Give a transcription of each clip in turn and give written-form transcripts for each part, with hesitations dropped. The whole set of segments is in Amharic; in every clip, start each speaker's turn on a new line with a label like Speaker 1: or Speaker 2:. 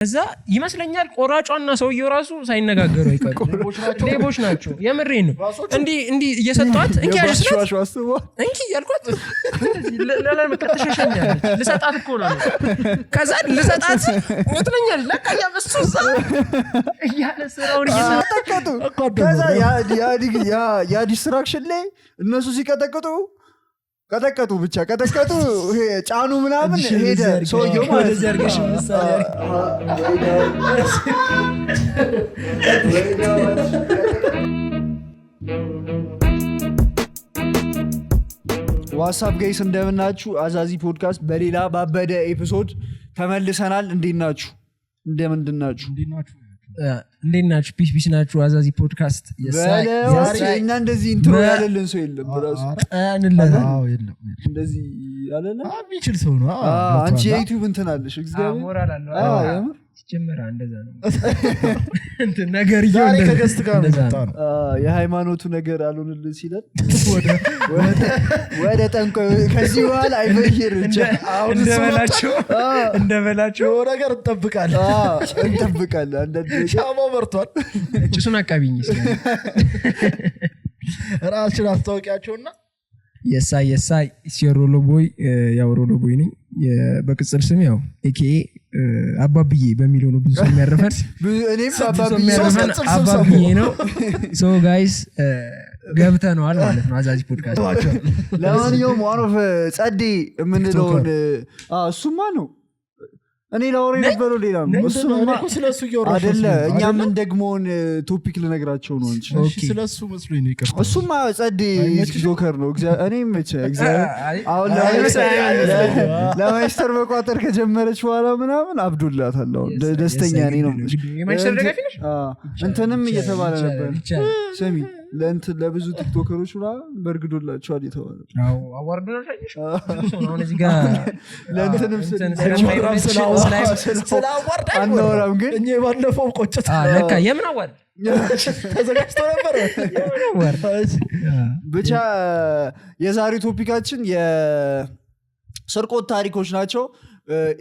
Speaker 1: እዛ ይመስለኛል ቆራጯና ሰውየው ራሱ ሳይነጋገሩ አይቀርም ሌቦች ናቸው የምሬን ነው እንዲ እየሰጣት እንኪ ያሽዋሽ አስቦ እንኪ ያልኳት ለለመከተሸሸኛ ልሰጣት እኮ ነው ከዛ ልሰጣት ወጥነኛል ለካ ያበሱዛ ያለ ስራውን እየሰጣቀጡ
Speaker 2: ከዛ ያ ዲስትራክሽን ላይ እነሱ ሲቀጠቅጡ ቀጠቀጡ ብቻ ቀጠቀጡ ጫኑ ምናምን ሄደ ሰውየው ማለት ዘርገሽ ምሳሌ ዋትስአፕ ጋይስ እንደምናችሁ አዛዚ ፖድካስት በሌላ ባበደ ኤፒሶድ ተመልሰናል እንደናችሁ እንደምንድናችሁ
Speaker 1: እንደናችሁ ፒስ ናችሁ አዛዚ ፖድካስት
Speaker 2: የሳይና እንደዚህ ኢንትሮ ያለልን ሰው የለም ራሱ
Speaker 1: አንለላው
Speaker 2: የለም እንደዚህ ያለለ
Speaker 1: አብይችል ሰው ነው
Speaker 2: አንቺ የዩቲዩብ እንትን አለሽ እግዚአብሔር
Speaker 1: ሞራል አለው ጀመራ እንደዛ ነው እንትን ነገር ይሁን
Speaker 3: ከገስት ጋር መጣ ነው
Speaker 2: የሃይማኖቱ ነገር አልሆንልን ሲለን ወደ ጠንቆ ከዚህ በኋላ አይፈይር እንጂ
Speaker 1: አሁን እንደበላቸው
Speaker 3: ነገር እንጠብቃለን አንዳንድ ሻማው በርቷል
Speaker 1: እጭሱን አቃቢኝ
Speaker 3: ራስሽን አስተዋውቂያቸውና
Speaker 1: የሳይ ሲሮሎ ቦይ ያው ሮሎ ቦይ ነኝ በቅጽል ስም ያው ኤኬኤ አባብዬ በሚለው ነው ብዙ ሰው የሚያረፈን
Speaker 2: እኔም
Speaker 1: አባብዬ ነው ሶ ጋይስ ገብተናል ማለት ነው አዛዚ ፖድካስት
Speaker 2: ለማንኛውም ዋን ኦፍ ጸዴ የምንለውን እሱማ ነው እኔ ላወራ የነበረው ሌላ ነው
Speaker 3: እሱማ ስለሱ ይወራሽ
Speaker 2: አይደለ እኛም እንደግሞን ቶፒክ ልነግራቸው ነው እንጂ
Speaker 3: ስለሱ መስሎኝ ነው ይቀርታ
Speaker 2: እሱማ ጸዴ ጆከር ነው እኔም እግዚአብሔር አሁን ለማይስተር መቋጠር ከጀመረች በኋላ ምናምን አብዱላታል ደስተኛ ነኝ ነው
Speaker 1: የማይስተር ደጋፊ ነሽ
Speaker 2: እንትንም እየተባለ ነበር ሰሚ ለብዙ ቲክቶከሮች በርግዶላቸዋል የተባለ
Speaker 1: አዎ አዋርዶና ታይሽ አሁን እዚህ ጋር
Speaker 2: ለእንትንም
Speaker 3: ስላዋርድ
Speaker 2: አንወራም ግን
Speaker 3: እኛ ባለፈው ቆጨት
Speaker 1: ለካ የምን አዋርድ
Speaker 3: ተዘጋጅቶ ነበር
Speaker 2: ብቻ የዛሬው ቶፒካችን የስርቆት ታሪኮች ናቸው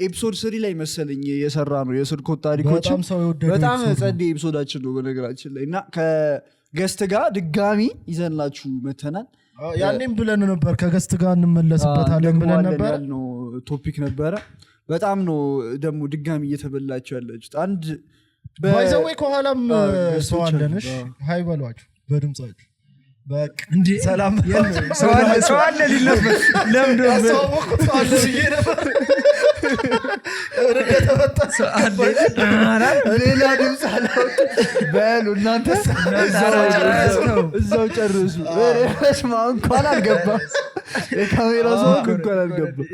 Speaker 2: ኤፒሶድ 3 ላይ መሰለኝ የሰራ ነው የስርቆት ታሪኮች በጣም ጸዴ ኤፒሶዳችን ነው በነገራችን ላይ እና ከገስት ጋር ድጋሚ ይዘንላችሁ መተናል
Speaker 3: ያኔም ብለን ነበር ከገስት ጋር እንመለስበታለን ብለን ነበር
Speaker 2: ነው ቶፒክ ነበረ በጣም ነው ደግሞ ድጋሚ እየተበላችሁ ያላችሁት አንድ
Speaker 3: ባይዘዌ ከኋላም ሰው አለንሽ ሃይ በሏችሁ በድምጻችሁ በቃ
Speaker 1: እንዴ
Speaker 3: ሰላም
Speaker 1: ሰው አለ ሊለበት ለምዶ
Speaker 3: ሰው አለ ይሄ ነበር
Speaker 2: ሌላ ድምፅ አለው በሉ እናንተ እዛው ጨርሱ ረሽማ እንኳን አልገባም የካሜራ ሰው እንኳን አልገባም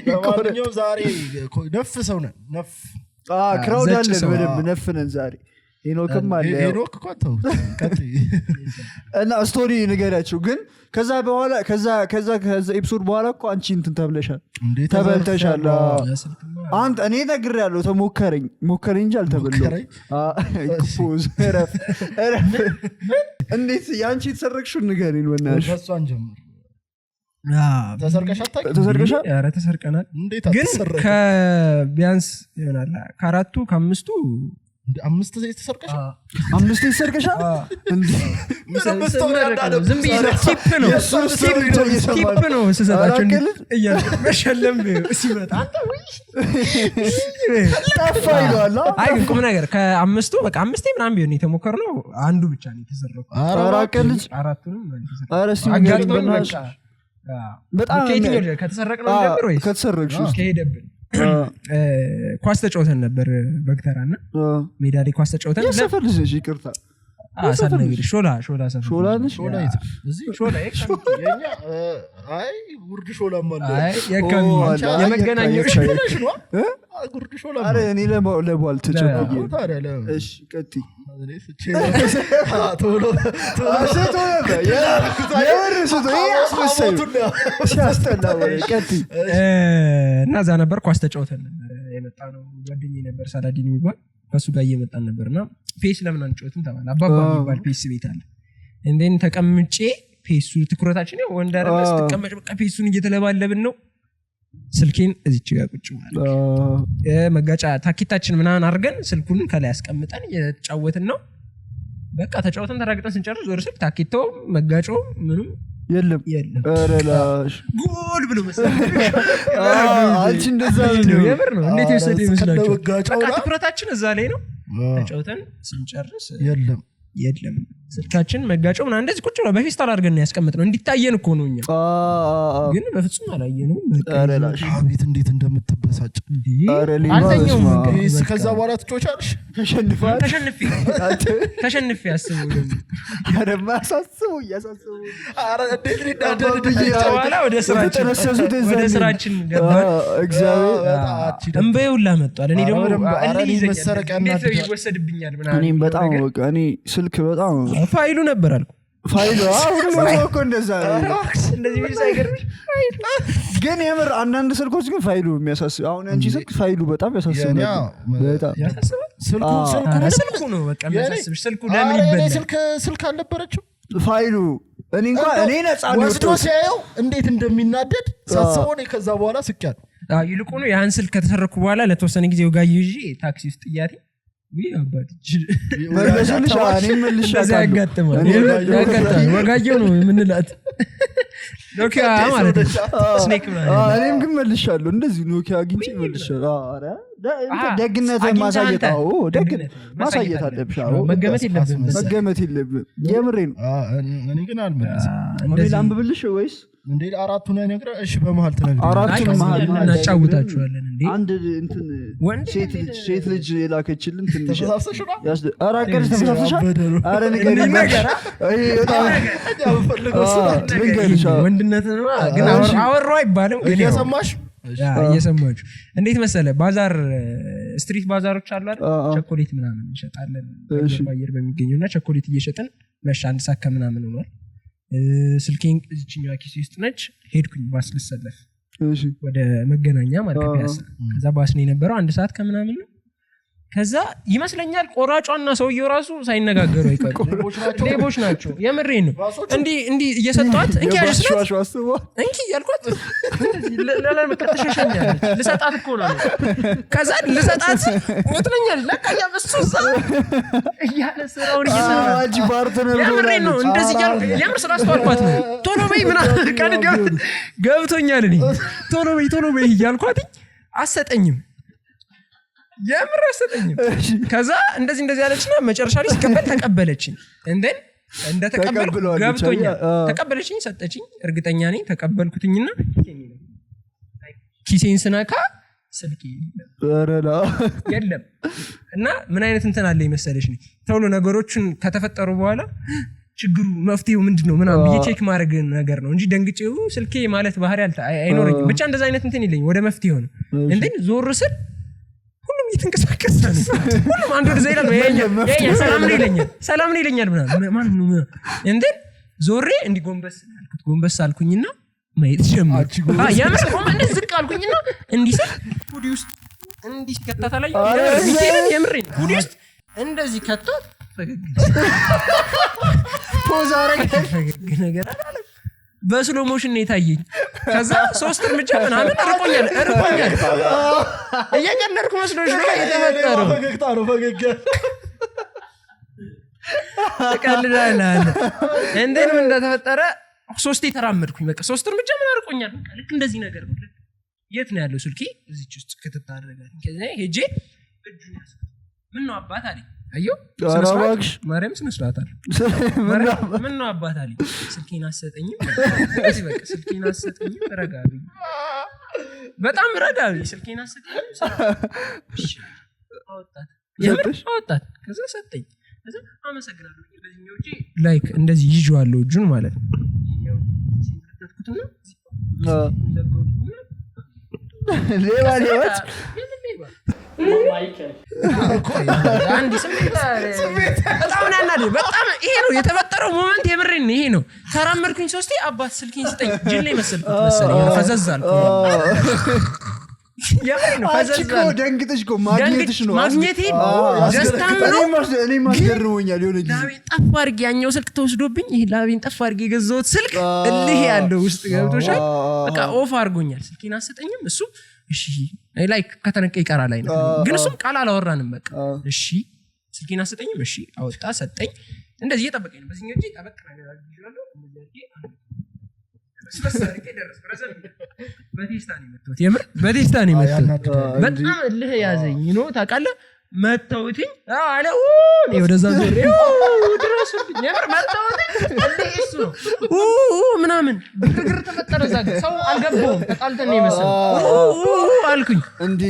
Speaker 3: ለማንኛውም ዛሬ ነፍ ሰው ነን ነፍ
Speaker 2: ክራውድ አለን በደንብ ነፍ ነን ዛሬ ሄኖክም አለ
Speaker 3: ሄኖክ ቆንተው
Speaker 2: እና ስቶሪ ንገራችሁ ግን ከዛ በኋላ ከዛ ኤፒሶድ በኋላ እኮ አንቺ እንትን ተበልተሻል አንተ እኔ ነግሬያለሁ ተሞከረኝ እንጂ አልተበላሁም ፖዝ ረፍ እንዴት ያንቺ ተሰረቅሽው ንገሪን ወናሽ
Speaker 3: ከሷን ጀምር ተሰርቀሻል
Speaker 1: ኧረ ተሰርቀናል ግን ቢያንስ ይሆናል ከአራቱ ከአምስቱ
Speaker 3: አምስት ተሰርቀሻል
Speaker 2: አምስት ተሰርቀሻል እንዴ
Speaker 1: ዝም ብዬ ቲፕ ነው ስሰጣቸው መሸለም ሲመጣ
Speaker 2: ጠፋ ይለዋል
Speaker 1: አይ ቁም ነገር ከአምስቱ በቃ አምስቴ ምናምን ቢሆን የተሞከርነው አንዱ ብቻ ነው የተሰረቀው
Speaker 2: አራቀልጅ
Speaker 1: አራቱንም
Speaker 2: አጋጥሞኝ
Speaker 1: በጣም ከተሰረቅነው ነበር ወይ
Speaker 2: ከተሰረቅሽ
Speaker 1: ከሄደብን ኳስ ተጫውተን ነበር በግተራና ሜዳ ላይ ኳስ ተጫውተን
Speaker 2: ሰፈርሽ ይቅርታ
Speaker 1: አሳነግሪ ሾላ ሰፈር
Speaker 3: ሾላ እዚህ ሾላ የኛ አይ ጉርድ ሾላ ማለት
Speaker 1: አይ የመገናኛው
Speaker 3: ሾላሽ ነው ጉርድ ሾላ
Speaker 2: አረ እኔ ለቧል ተጨብዬ እሺ ቀጥ
Speaker 3: ቶሎ
Speaker 1: እና እዛ ነበር ኳስ ተጫውተን ነበር የመጣ ነው ጓደኛዬ ነበር ሳላዲን የሚባል ከሱ ጋር እየመጣን ነበርና ፔስ ለምን አንጫወትም ተባለ አባባ የሚባል ፔስ ቤት አለ እንደን ተቀምጬ ፔሱ ትኩረታችን ነው ወንደረስ ተቀመጭ በቃ ፔሱን እየተለባለብን ነው ስልኬን እዚች ጋር ቁጭ ማለት መጋጫ ታኪታችን ምናምን አድርገን ስልኩን ከላይ ያስቀምጠን እየተጫወትን ነው። በቃ ተጫወተን ተራግጠን ስንጨርስ ዞር ስል ታኪታው መጋጫው ምንም የለም።
Speaker 2: ረላሽ
Speaker 1: ጎል ብሎ መሰለኝ
Speaker 2: አንቺ እንደዛ
Speaker 1: ነው የምር ነው። እንዴት ይወሰድ ይመስላችሁ? በቃ ትኩረታችን እዛ ላይ ነው። ተጫውተን ስንጨርስ የለም ስልካችን መጋጫው ምናምን እንደዚህ ቁጭ ብሎ በፌስታል አድርገን ያስቀምጥነው እንዲታየን እኮ ነው። እኛ ግን በፍጹም አላየነው።
Speaker 2: ረላሽ
Speaker 3: አቤት እንዴት እንደምትበሳጭ
Speaker 1: አልተኛውም።
Speaker 3: ከዛ በኋላ ትጮቻለሽ።
Speaker 1: ተሸንፌ አስበው
Speaker 2: ያረማ ያሳስበው
Speaker 1: በኋላ ወደ ስራችን ገባን። እንባዬ ሁላ መጥቷል። እኔ ደግሞ ይወሰድብኛል ምናምን
Speaker 2: እኔም በጣም በቃ እኔ ስልክ በጣም
Speaker 1: ፋይሉ ነበር አልኩ።
Speaker 2: ፋይሉ እኮ እንደዛ
Speaker 1: እንደዚህ ቢል ሳይገርም
Speaker 2: ግን የምር አንዳንድ ስልኮች ግን ፋይሉ የሚያሳስብ። አሁን አንቺ ስልክ ፋይሉ በጣም ያሳስብ ነበር። በጣም
Speaker 1: ስልኩ ነው በቃ የሚያሳስብሽ። ስልኩ ለምን ይበላል?
Speaker 3: ስልክ አልነበረችው
Speaker 2: ፋይሉ እኔ እንኳን እኔ ነፃ ነው
Speaker 3: ወስዶ ሲያየው እንዴት እንደሚናደድ ሳስበው ነው። ከዛ በኋላ ስቅያል።
Speaker 1: ይልቁኑ ያን ስልክ ከተሰረኩ በኋላ ለተወሰነ ጊዜ ወጋዬ ይዤ ታክሲ ውስጥ ጥያቴ ወጋየው ነው የምንላት ኖኪያ ማለት ስኔክ
Speaker 2: እኔም ግን መልሻለሁ። እንደዚህ ኖኪያ አግኝቼ መልሻለሁ። ደግነትን ማሳየት ማሳየት አለብሽ። መገመት የለብህም። የምሬ ነው።
Speaker 3: እኔ ግን አልመለስም።
Speaker 2: ላንብብልሽ ወይስ
Speaker 3: እንዴ? አራቱን ነግረህ እሺ፣ በመሃል ትነግረኝ።
Speaker 2: አራቱን መሃል
Speaker 1: እናጫውታችኋለን። እንዴ
Speaker 2: አንድ እንትን ሴት ልጅ የላከችልን ትንሽ አራቀር ተፈሳፍሻል። አረ
Speaker 1: ወንድነት ነው ግን አወራው አይባልም። ግን
Speaker 3: እየሰማሽ
Speaker 1: እየሰማችሁ እንዴት መሰለ ባዛር ስትሪት ባዛሮች አሉ አይደል? ቸኮሌት ምናምን እንሸጣለን በአየር በሚገኙና ቸኮሌት እየሸጥን መሻ አንድ ሳካ ምናምን ሆኗል። ስልኬን እዚህኛው ኪስ ውስጥ ነች። ሄድኩኝ ባስ ልሰለፍ ወደ መገናኛ ማለት ነው። ከዛ ባስ ነው የነበረው 1 ሰዓት ከምናምን ነው። ከዛ ይመስለኛል ቆራጯና ሰውየው ራሱ ሳይነጋገሩ አይቀርም። ሌቦች ናቸው። የምሬን ነው። እንዲህ እየሰጧት እንኪ ያልኳት ለለመከተሸሸኛለች። ልሰጣት እኮ ነው። ከዛ ልሰጣት ወጥለኛል። ለካ ያበሱ እዛ እያለ ስራውን የምሬን ነው። እንደዚህ የምር ስላስተዋልኳት ነው። ቶሎ በይ ምናምን ቀን ገብቶኛል። እኔ ቶሎ በይ እያልኳት አሰጠኝም የምር አሰጠኝም። ከዛ እንደዚህ ያለችና መጨረሻ ላይ ሲቀበል ተቀበለችኝ። እንደተቀበልኩ ገብቶኛል። ተቀበለችኝ፣ ሰጠችኝ። እርግጠኛ ነኝ ተቀበልኩትኝና ኪሴን ስነካ ስልኬ የለም። እና ምን አይነት እንትን አለ መሰለሽ ቶሎ ነገሮችን ከተፈጠሩ በኋላ ችግሩ መፍትሄው ምንድነው ምናምን ብዬ ቼክ ማድረግ ነገር ነው እንጂ ደንግጬው ስልኬ ማለት ባህሪ አይኖረኝም። ብቻ እንደዛ አይነት እንትን የለኝም። ወደ መፍትሄው ነው ዞር ስል ሁሉም እየተንቀሳቀሰ ነው። ሁሉም አንዱ ወደ ዘይላል ነው የኛ ሰላም ነው ይለኛል ምናምን ማን ነው ዞሬ ጎንበስ አልኩኝና ማየት ጀመርኩ። የምር እንደዚህ ዝቅ አልኩኝና እንዲህ ስል ሁዲ ውስጥ እንዲህ ከተታ ላይ የምሬን ሁዲ ውስጥ እንደዚህ ከተት ፈገግ ነገር አለ። በስሎ ሞሽን የታየኝ። ከዛ 3 እርምጃ ምናምን ርቆኛል። እየቀለድኩ መስሎሽ ነው የተፈጠረው።
Speaker 3: ፈገግታ ነው ፈገግ
Speaker 1: ተቀልዳለህ። እንደምን እንደተፈጠረ 3 ተራመድኩኝ። በቃ 3 እርምጃ ምን ርቆኛል። ልክ እንደዚህ ነገር ነው። የት ነው ያለው ስልኬ? እዚች ውስጥ ከተታረጋኝ። ከዛ ሄጄ እጁን ያስኩት። ምን ነው አባት አለኝ። አየው
Speaker 2: አራባክሽ
Speaker 1: ማርያም ስነስላታል። ምን ነው አባት አለኝ። ስልኬን አሰጠኝም። እዚህ በቃ ስልኬን አሰጠኝም። ረጋቢ በጣም ረጋቢ ስልኬን አሰጠኝም። አወጣት። ከዛ ሰጠኝ። ከዛ አመሰግናለሁ። በዚህኛው እጄ ላይክ እንደዚህ ይዤዋለሁ እጁን ማለት ነው። ይሄኛው ሲንከተትኩትና
Speaker 2: ሌባ
Speaker 1: በጣም ይሄ ነው የተፈጠረው ሞመንት። የምሬን ይሄ ነው። ተራመድኩኝ 3 አባት ስልኬን ስጠኝ። ጅል ላይ መሰለኝ ፈዘዝ አልኩ።
Speaker 2: ደንግጥሽ እኮ ማግኘትሽ ነው
Speaker 1: ማግኘቴ ደስታም ነው
Speaker 2: እኔም አስገርሞኛል የሆነ ጊዜ
Speaker 1: ላቤን ጠፍ አድርጌ ያኛው ስልክ ተወስዶብኝ ይሄ ላቤን ጠፍ አድርጌ የገዛሁት ስልክ እልህ ያለው ውስጥ ገብቶሻል በቃ ኦፍ አድርጎኛል ስልኬን አሰጠኝም እሱ እሺ ላይክ ከተነቀ ይቀራል አይነት ግን እሱም ቃል አላወራንም በቃ እሺ ስልኬን አሰጠኝም እሺ አወጣ ሰጠኝ እንደዚህ እየጠበቀኝ ነው በዚህኛው እጄ ጠበቅ ነገር አድርጌዋለሁ እንደዚህ በቴስታ ነው የመጣሁት በጣም እልህ ያዘኝ ነው ታውቃለህ መተውትኝ አለ ወደዛ ዞሬ ድረሱብኝ የምር መተውትኝ እልህ እሱ ነው ምናምን ግርግር ተፈጠረ እዛ ጋር ሰው አልገባውም ተጣልተን ነው የመሰለው አልኩኝ
Speaker 2: እንዴ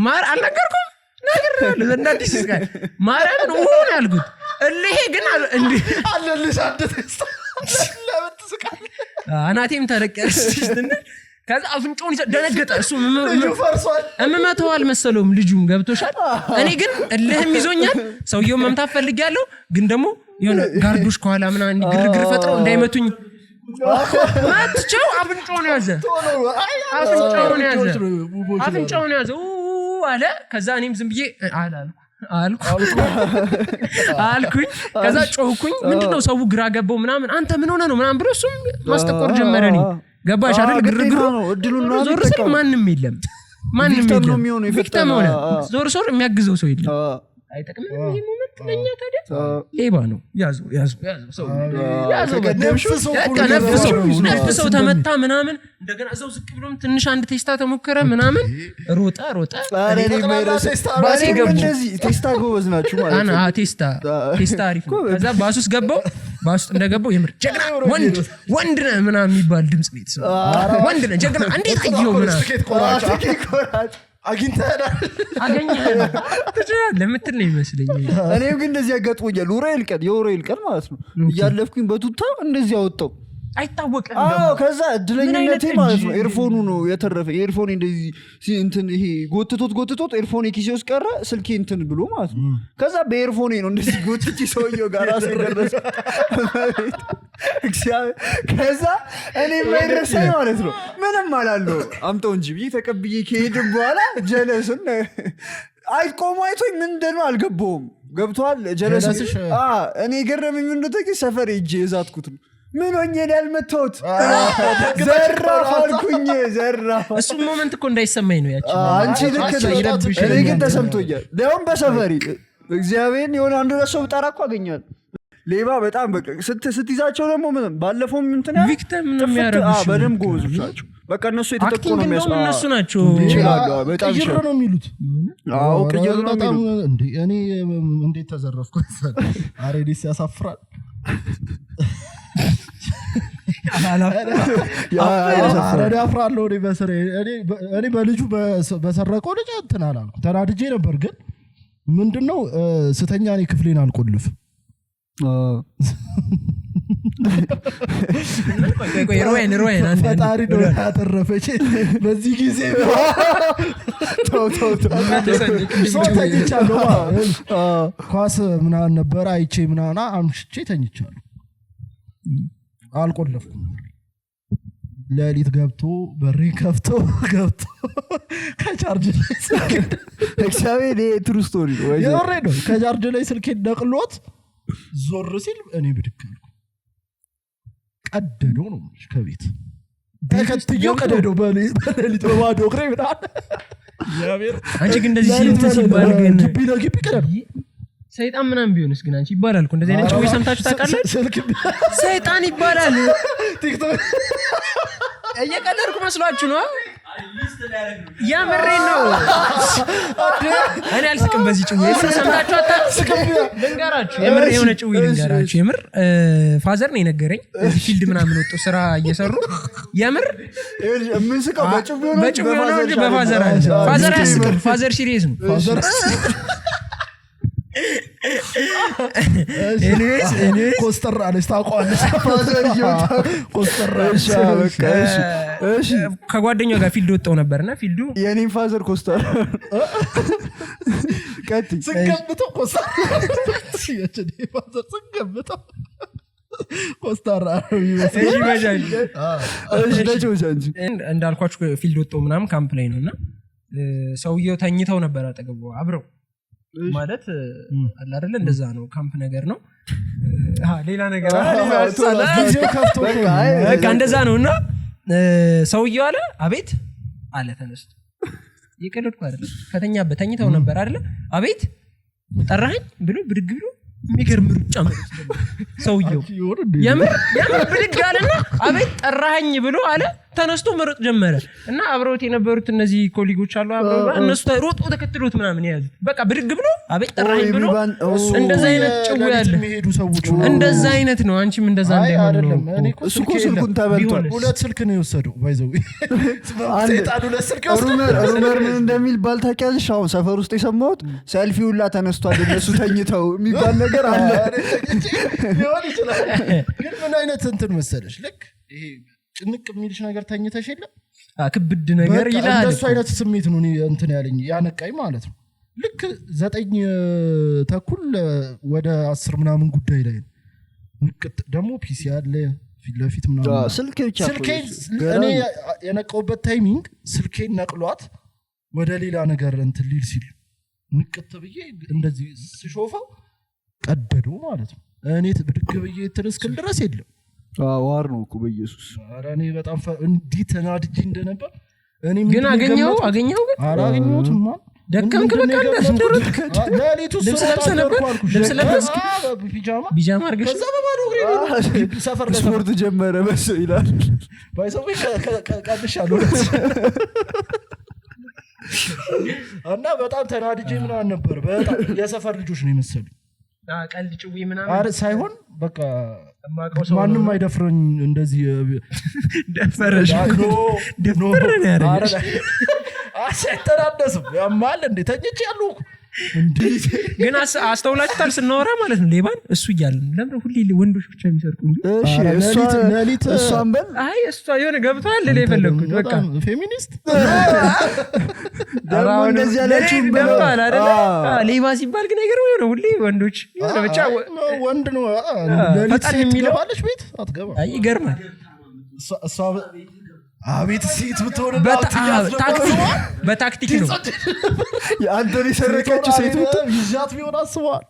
Speaker 1: ማር አልነገርኩም ነግሬያለሁ እንዳዲስ ጋር ማርያምን ነው ያልኩት እልህ ግን እንዴ
Speaker 3: አለልሽ አደተስታ ለምትስቃል
Speaker 1: አናቴም ተረቀስ ከዛ አፍንጫውን ደነገጠ እሱ እመመተው አልመሰለውም ልጁም ገብቶሻል እኔ ግን እልህም ይዞኛል ሰውየው መምታት ፈልጊያለሁ ግን ደግሞ የሆነ ጋርዶሽ ከኋላ ምናምን ግርግር ፈጥረው እንዳይመቱኝ ማትቸው አፍንጫውን ያዘ አለ ከዛ እኔም ዝም ብዬ አልኩኝ ከዛ ጮህኩኝ ምንድነው ሰው ግራ ገባው ምናምን አንተ ምን ሆነ ነው ምናምን ብሎ እሱም ማስጠቆር ጀመረ እኔ ገባሽ አይደል ግርግሩ ዞር ስል ማንም የለም ቪክተም ሆነ ዞር የሚያግዘው ሰው የለም አይጠቅምም ይሄ ሞመንት ለኛ ታዲያ ሌባ ነው ያዙ ነፍሰው ተመታ ምናምን እንደገና እዛው ዝቅ ብሎም ትንሽ አንድ ቴስታ ተሞከረ ምናምን ሮጣ ባሴ ገቡ
Speaker 2: ቴስታ ጎበዝ ናችሁ ማለት
Speaker 1: ነው ቴስታ አሪፍ ነው ከዛ ባስ ውስጥ ገባው ባስ ውስጥ እንደገባው የምር ጀግና ወንድ ነህ ምናምን የሚባል ድምጽ ነው የተሰማው ወንድ ነህ ጀግና እንዴት አየው ምናምን አገኘህ ለምትል ነው ይመስለኝ
Speaker 2: እኔም ግን እንደዚህ ያጋጥሞኛል የኡራኤል ቀን ማለት ነው እያለፍኩኝ በቱታ እንደዚህ አወጣው
Speaker 1: አይታወቅም
Speaker 2: ከዛ እድለኝነቴ ማለት ነው ኤርፎኑ ነው የተረፈ ኤርፎን እንደዚህ እንትን ይሄ ጎትቶት ኤርፎን ኪሴ ውስጥ ቀረ ስልኬ እንትን ብሎ ማለት ነው ከዛ በኤርፎኔ ነው እንደዚህ ጎትቼ ሰውየው ጋር አስደረሰ ከዛ እኔ ማይረሳኝ ማለት ነው ምንም አላለው አምጣው እንጂ ብዬ ተቀብዬ ከሄድን በኋላ ጀለስን አይቆም አይቶኝ ምንድነው አልገባውም ገብቷል ጀለስ እኔ ገረመኝ ምንድነው ሰፈር ሄጄ እዛትኩት ነው ምን ሆኜ ያልመተውት ዘራፍ አልኩኝ
Speaker 1: እሱ ሞመንት እኮ እንዳይሰማኝ ነው ያቺ
Speaker 2: አንቺ ልክ ነሽ እኔ ግን ተሰምቶኛል ደውም በሰፈሪ እግዚአብሔር የሆነ አንድ ሰው ብጠራ እኮ አገኛል ሌባ በጣም በቃ ስትይዛቸው ደግሞ ምንም ባለፈው እንትን
Speaker 1: ቪክቲም ነው የሚያረጉሽ
Speaker 2: በደንብ ጎበዞች ናቸው በቃ እነሱ የተጠቁ ነው የሚያስፈልግ
Speaker 1: እነሱ ናቸው
Speaker 2: ይችላሉ በጣም
Speaker 3: ይችላሉ ነው የሚሉት
Speaker 2: አዎ ከጀሩ ነው የሚሉት
Speaker 3: እንዴ እኔ እንዴት ተዘረፍኩ አሬዲስ ያሳፍራል አፍራለሁ እኔ በልጁ በሰረቀው ልጅ እንትን አላልኩም ተናድጄ ነበር ግን ምንድነው ስተኛ እኔ ክፍሌን አልቆልፍ
Speaker 1: ሮያን
Speaker 3: ፈጣሪ ነው ያተረፈች በዚህ ጊዜ ተኝቻለሁ ኳስ ምናምን ነበር አይቼ ምናምን አምሽቼ ተኝቻለሁ አልቆለፍኩም ለሊት ገብቶ በሬ ከፍቶ ከቻርጅ ላይ ስልክ
Speaker 2: እግዚአብሔር ትሩ ስቶሪ
Speaker 3: ነው ከቻርጅ ላይ ስልክ ነቅሎት ዞር ሲል እኔ ብድግ አልኩ ቀደዶ ነው ከቤት ተከትየው ቀደዶ በሌሊት በባዶ እግሬ ምናምን
Speaker 1: አንቺ ግን እንደዚህ ሲባል ግን
Speaker 3: ግቢ ለግቢ ቀደዶ
Speaker 1: ሰይጣን ምናምን ቢሆንስ ግን አንቺ ይባላል እኮ እንደዚህ አይነት ጨው ሰምታችሁ ታውቃላችሁ ሰይጣን ይባላል
Speaker 3: ቲክቶክ
Speaker 1: እየቀለድኩ መስሏችሁ ነው ያመረኝ ነው እኔ አልስቅም በዚህ ጭው ሰምታችሁ አታስቅም ልንገራችሁ የምር የሆነ ጭው ልንገራችሁ የምር ፋዘር ነው የነገረኝ እዚህ ፊልድ ምናምን ወጥቶ ስራ እየሰሩ የምር
Speaker 2: ምን ስቀው በጭው ነው
Speaker 1: በፋዘር ፋዘር ያስቅም ፋዘር ሲሪየስ ነው ፋዘር
Speaker 3: ኤኒዌይስ ኮስተር አለች ታውቀዋለች ኮስተር
Speaker 2: እሺ
Speaker 1: ከጓደኛው ጋር ፊልድ ወጣው ነበርና ፊልዱ
Speaker 2: የኔን ፋዘር ኮስተር
Speaker 3: ስንገብተው ኮስተር ፋዘር ስንገብተው ኮስታራ
Speaker 1: እንዳልኳችሁ ፊልድ ወጥቶ ምናምን ካምፕ ላይ ነውና ሰውየው ተኝተው ነበር አጠገቡ አብረው ማለት አለ አይደለ እንደዛ ነው ካምፕ ነገር ነው ሌላ ነገር በቃ እንደዛ ነውና ሰውየው አለ አቤት አለ ተነስቶ የቀለድኩ አይደለም ከተኛበት ተኝተው ነበር አይደለ አቤት ጠራኸኝ ብሎ ብድግ ብሎ የሚገርም ሩጫ ማለት ሰውየው የምር ብድግ አለና አቤት ጠራኸኝ ብሎ አለ ተነስቶ መሮጥ ጀመረ እና አብረውት የነበሩት እነዚህ ኮሊጎች አሉ አብረው እነሱ ሮጥ ተከትሎት ምናምን ያዙ በቃ ብድግ ብሎ አቤት ጠራኸኝ ብሎ እንደዛ አይነት ጭው ያለ የሚሄዱ ሰዎች እንደዛ አይነት ነው አንቺም እንደዛ እንዳይሆን
Speaker 2: እሱ እኮ ስልኩን ተበልቷል
Speaker 3: ሁለት ስልክ ነው የወሰደው ባይዘው ሰይጣን ሁለት ስልክ
Speaker 2: ሩመር ምን እንደሚል ባልታውቂያለሽ አሁን ሰፈር ውስጥ የሰማሁት ሰልፊ ሁላ ተነስቷል እነሱ ተኝተው የሚባል ነገር አለ
Speaker 3: ይሆን ይችላል ግን ምን አይነት እንትን መሰለሽ ልክ ይሄ ጭንቅ የሚልሽ ነገር ተኝተሽ የለ
Speaker 1: ክብድ ነገር ይላል
Speaker 3: እንደሱ አይነት ስሜት ነው እንትን ያለኝ ያነቃኝ ማለት ነው ልክ 9:30 ወደ 10 ምናምን ጉዳይ ላይ ንቅጥ ደግሞ ፒሲ አለ ፊት ለፊት ምናምን
Speaker 2: ስልክ ብቻ
Speaker 3: እኔ የነቃውበት ታይሚንግ ስልኬን ነቅሏት ወደ ሌላ ነገር እንትን ሊል ሲል ንቅጥ ብዬ እንደዚህ ስሾፈው ቀደዶ ማለት ነው እኔ ብድግ ብዬ ትርስክል ድረስ የለም
Speaker 2: ዋር ነው እኮ በኢየሱስ
Speaker 3: ኧረ እኔ በጣም እንዲህ ተናድጄ እንደነበር እኔ
Speaker 1: ግን አገኘው ግን
Speaker 3: አላገኘሁትም ማን
Speaker 1: ደከምክ በቃ እንደሩት
Speaker 3: ለሊቱ
Speaker 1: ልብስ ለበስክ ቢጃማ አርገሽ
Speaker 3: ከዛ በባዶ እግሬ ሰፈር
Speaker 2: ስፖርት ጀመረ በሱ ይላል
Speaker 3: ባይሰው ቀድሻለሁ እና በጣም ተናድጄ ምናምን ነበር በጣም የሰፈር ልጆች ነው የመሰሉ
Speaker 1: ቀልድ ጭዊ ምናምን
Speaker 3: ሳይሆን በቃ ማንም አይደፍረኝ እንደዚህ
Speaker 1: ደፈረሽ ደፈረኝ ያረጋሽ
Speaker 3: አሰተራደስም ያማል እንዴ ተኝቼ ያለው
Speaker 1: ግን አስተውላችሁታል ስናወራ ማለት ነው ሌባን እሱ እያለ ለምን ሁሌ ወንዶች ብቻ የሚሰርቁ
Speaker 2: እሺ እሷን በል
Speaker 1: አይ እሷ የሆነ ገብቷል ለሌ የፈለኩት በቃ
Speaker 3: ፌሚኒስት
Speaker 2: ደግሞ እንደዚህ ያላችሁ
Speaker 1: በባል አይደለ ሌባ ሲባል ግን ነገር ነው ሁሌ ወንዶች የሆነ ብቻ
Speaker 3: ወንድ ነው ለሊት የሚገባለች ቤት አትገባ
Speaker 1: አይ ይገርማል
Speaker 3: እሷ አቤት ሴት ብትሆን
Speaker 1: በታክቲክ ነው
Speaker 2: የአንተን የሰረቀችው ሴት ብትሆን
Speaker 3: ይዛት ቢሆን አስበዋል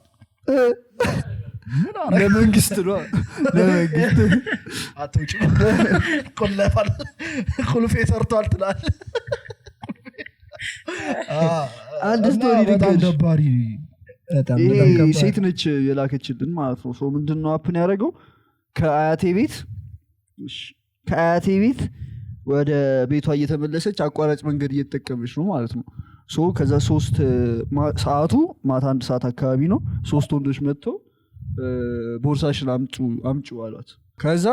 Speaker 2: ለመንግስት ነው ለመንግስት
Speaker 3: አትውጭ ቆለፋል ቁልፌ ሰርቷል ትላል
Speaker 2: አንድ ስቶሪ
Speaker 3: ደባሪ
Speaker 2: በጣም ሴት ነች የላከችልን ማለት ነው ሰው ምንድነው አፕን ያደረገው ከአያቴ ቤት ወደ ቤቷ እየተመለሰች አቋራጭ መንገድ እየተጠቀመች ነው ማለት ነው ሶ ከዛ 3 ሰዓቱ ማታ 1 ሰዓት አካባቢ ነው 3 ወንዶች መጥተው ቦርሳሽን አምጪ አሏት ከዛ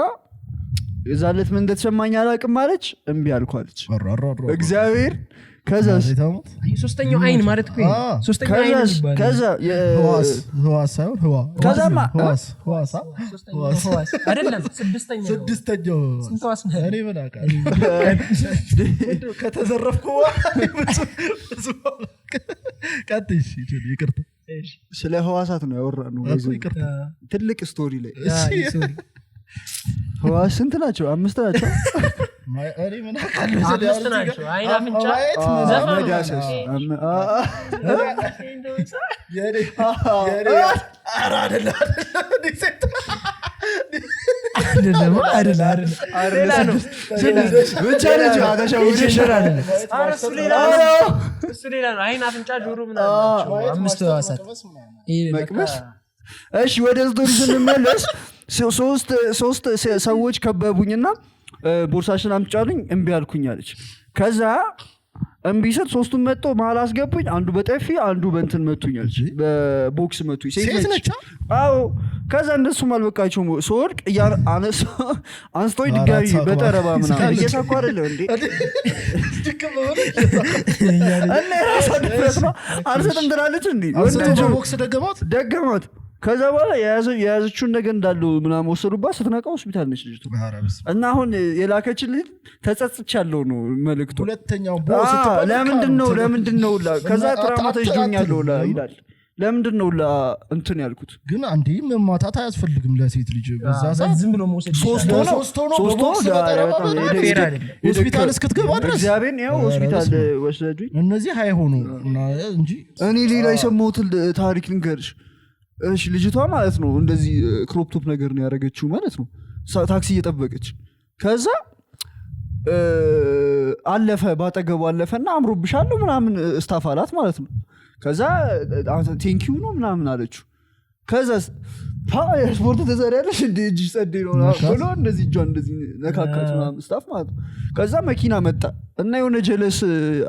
Speaker 2: የዛለት ምን እንደተሰማኝ አላቅም አለች እምቢ አልኳለች እግዚአብሔር ከዛ
Speaker 1: ሶስተኛው አይን ማለት እኮ ሶስተኛው አይን ይባላል
Speaker 2: ከዛ
Speaker 3: ህዋስ ሳይሆን
Speaker 2: ከዛማ
Speaker 3: ህዋስ
Speaker 1: አይደለም ስድስተኛው ስንት ህዋስ ነው
Speaker 3: እኔ ምን አውቃለሁ ከተዘረፍኩ ቀጥሽ ይቅርታ
Speaker 2: ስለ ህዋሳት ነው ያወራነው ትልቅ ስቶሪ ላይ ህዋስ ስንት ናቸው 5 ናቸው
Speaker 3: እኔ ምን አውቃለሁ
Speaker 1: 5 ናቸው አይን አፍንጫ
Speaker 2: መዳሰስ
Speaker 1: እሱ ሌላ ነው አይን አፍንጫ ጆሮ ምናምን 5 ህዋሳት
Speaker 2: እሺ ወደ ስቶሪ ስንመለስ 3 ሰዎች ከበቡኝና ቦርሳሽን አምጫሉኝ እምቢ አልኩኝ አለች ከዛ እምቢ ሰጥ 3ቱም መጥተው መሃል አስገቡኝ አንዱ በጠፊ አንዱ በእንትን መቱኝ አለች በቦክስ መቱኝ
Speaker 3: ሴት ነች
Speaker 2: አዎ ከዛ እንደሱም አልበቃቸውም ሶርቅ አንስቶኝ ድጋሚ በጠረባ ምናምን እየሳኩ አይደለም እንዴ እና የራሷ ድፍረት ነው አልሰጥም ትላለች እንዴ
Speaker 3: ቦክስ
Speaker 2: ደገማት ከዛ በኋላ የያዘችውን ነገር እንዳለው ምናምን ወሰዱባት ስትነቃ ሆስፒታል ነች ልጅቱ እና አሁን የላከችልኝ ተጸጽቻለሁ ነው መልእክቱ
Speaker 3: ሁለተኛው
Speaker 2: ለምንድን ነው ከዛ ትራማ ተጅዶኛለሁ ይላል ለምንድን ነው እንትን ያልኩት?
Speaker 3: ግን አንዴ መማታት አያስፈልግም ለሴት ልጅ በዛ ሰዓት
Speaker 1: ዝም ብሎ መውሰድ
Speaker 3: ሶስት ሆኖ ሆስፒታል እስክትገባ ድረስ
Speaker 2: እግዚአብሔር ያው ሆስፒታል ወሰዱኝ።
Speaker 3: እነዚህ ሃይሆኑ እንጂ
Speaker 2: እኔ ሌላ የሰማሁትን ታሪክ ልንገርሽ። እሺ ልጅቷ ማለት ነው እንደዚህ ክሮፕቶፕ ነገር ነው ያደረገችው ማለት ነው። ታክሲ እየጠበቀች ከዛ አለፈ ባጠገቡ አለፈና አምሮብሻለሁ ምናምን ስታፍ አላት ማለት ነው። ከዛ ቴንኪው ነው ምናምን አለችው። ከዛ ስፖርት ተሰሪያለሽ እንደ እጅ ጸዴ ነው ብሎ እንደዚህ እጇን እንደዚህ ነካካት ምናምን ስታፍ ማለት ነው። ከዛ መኪና መጣ እና የሆነ ጀለስ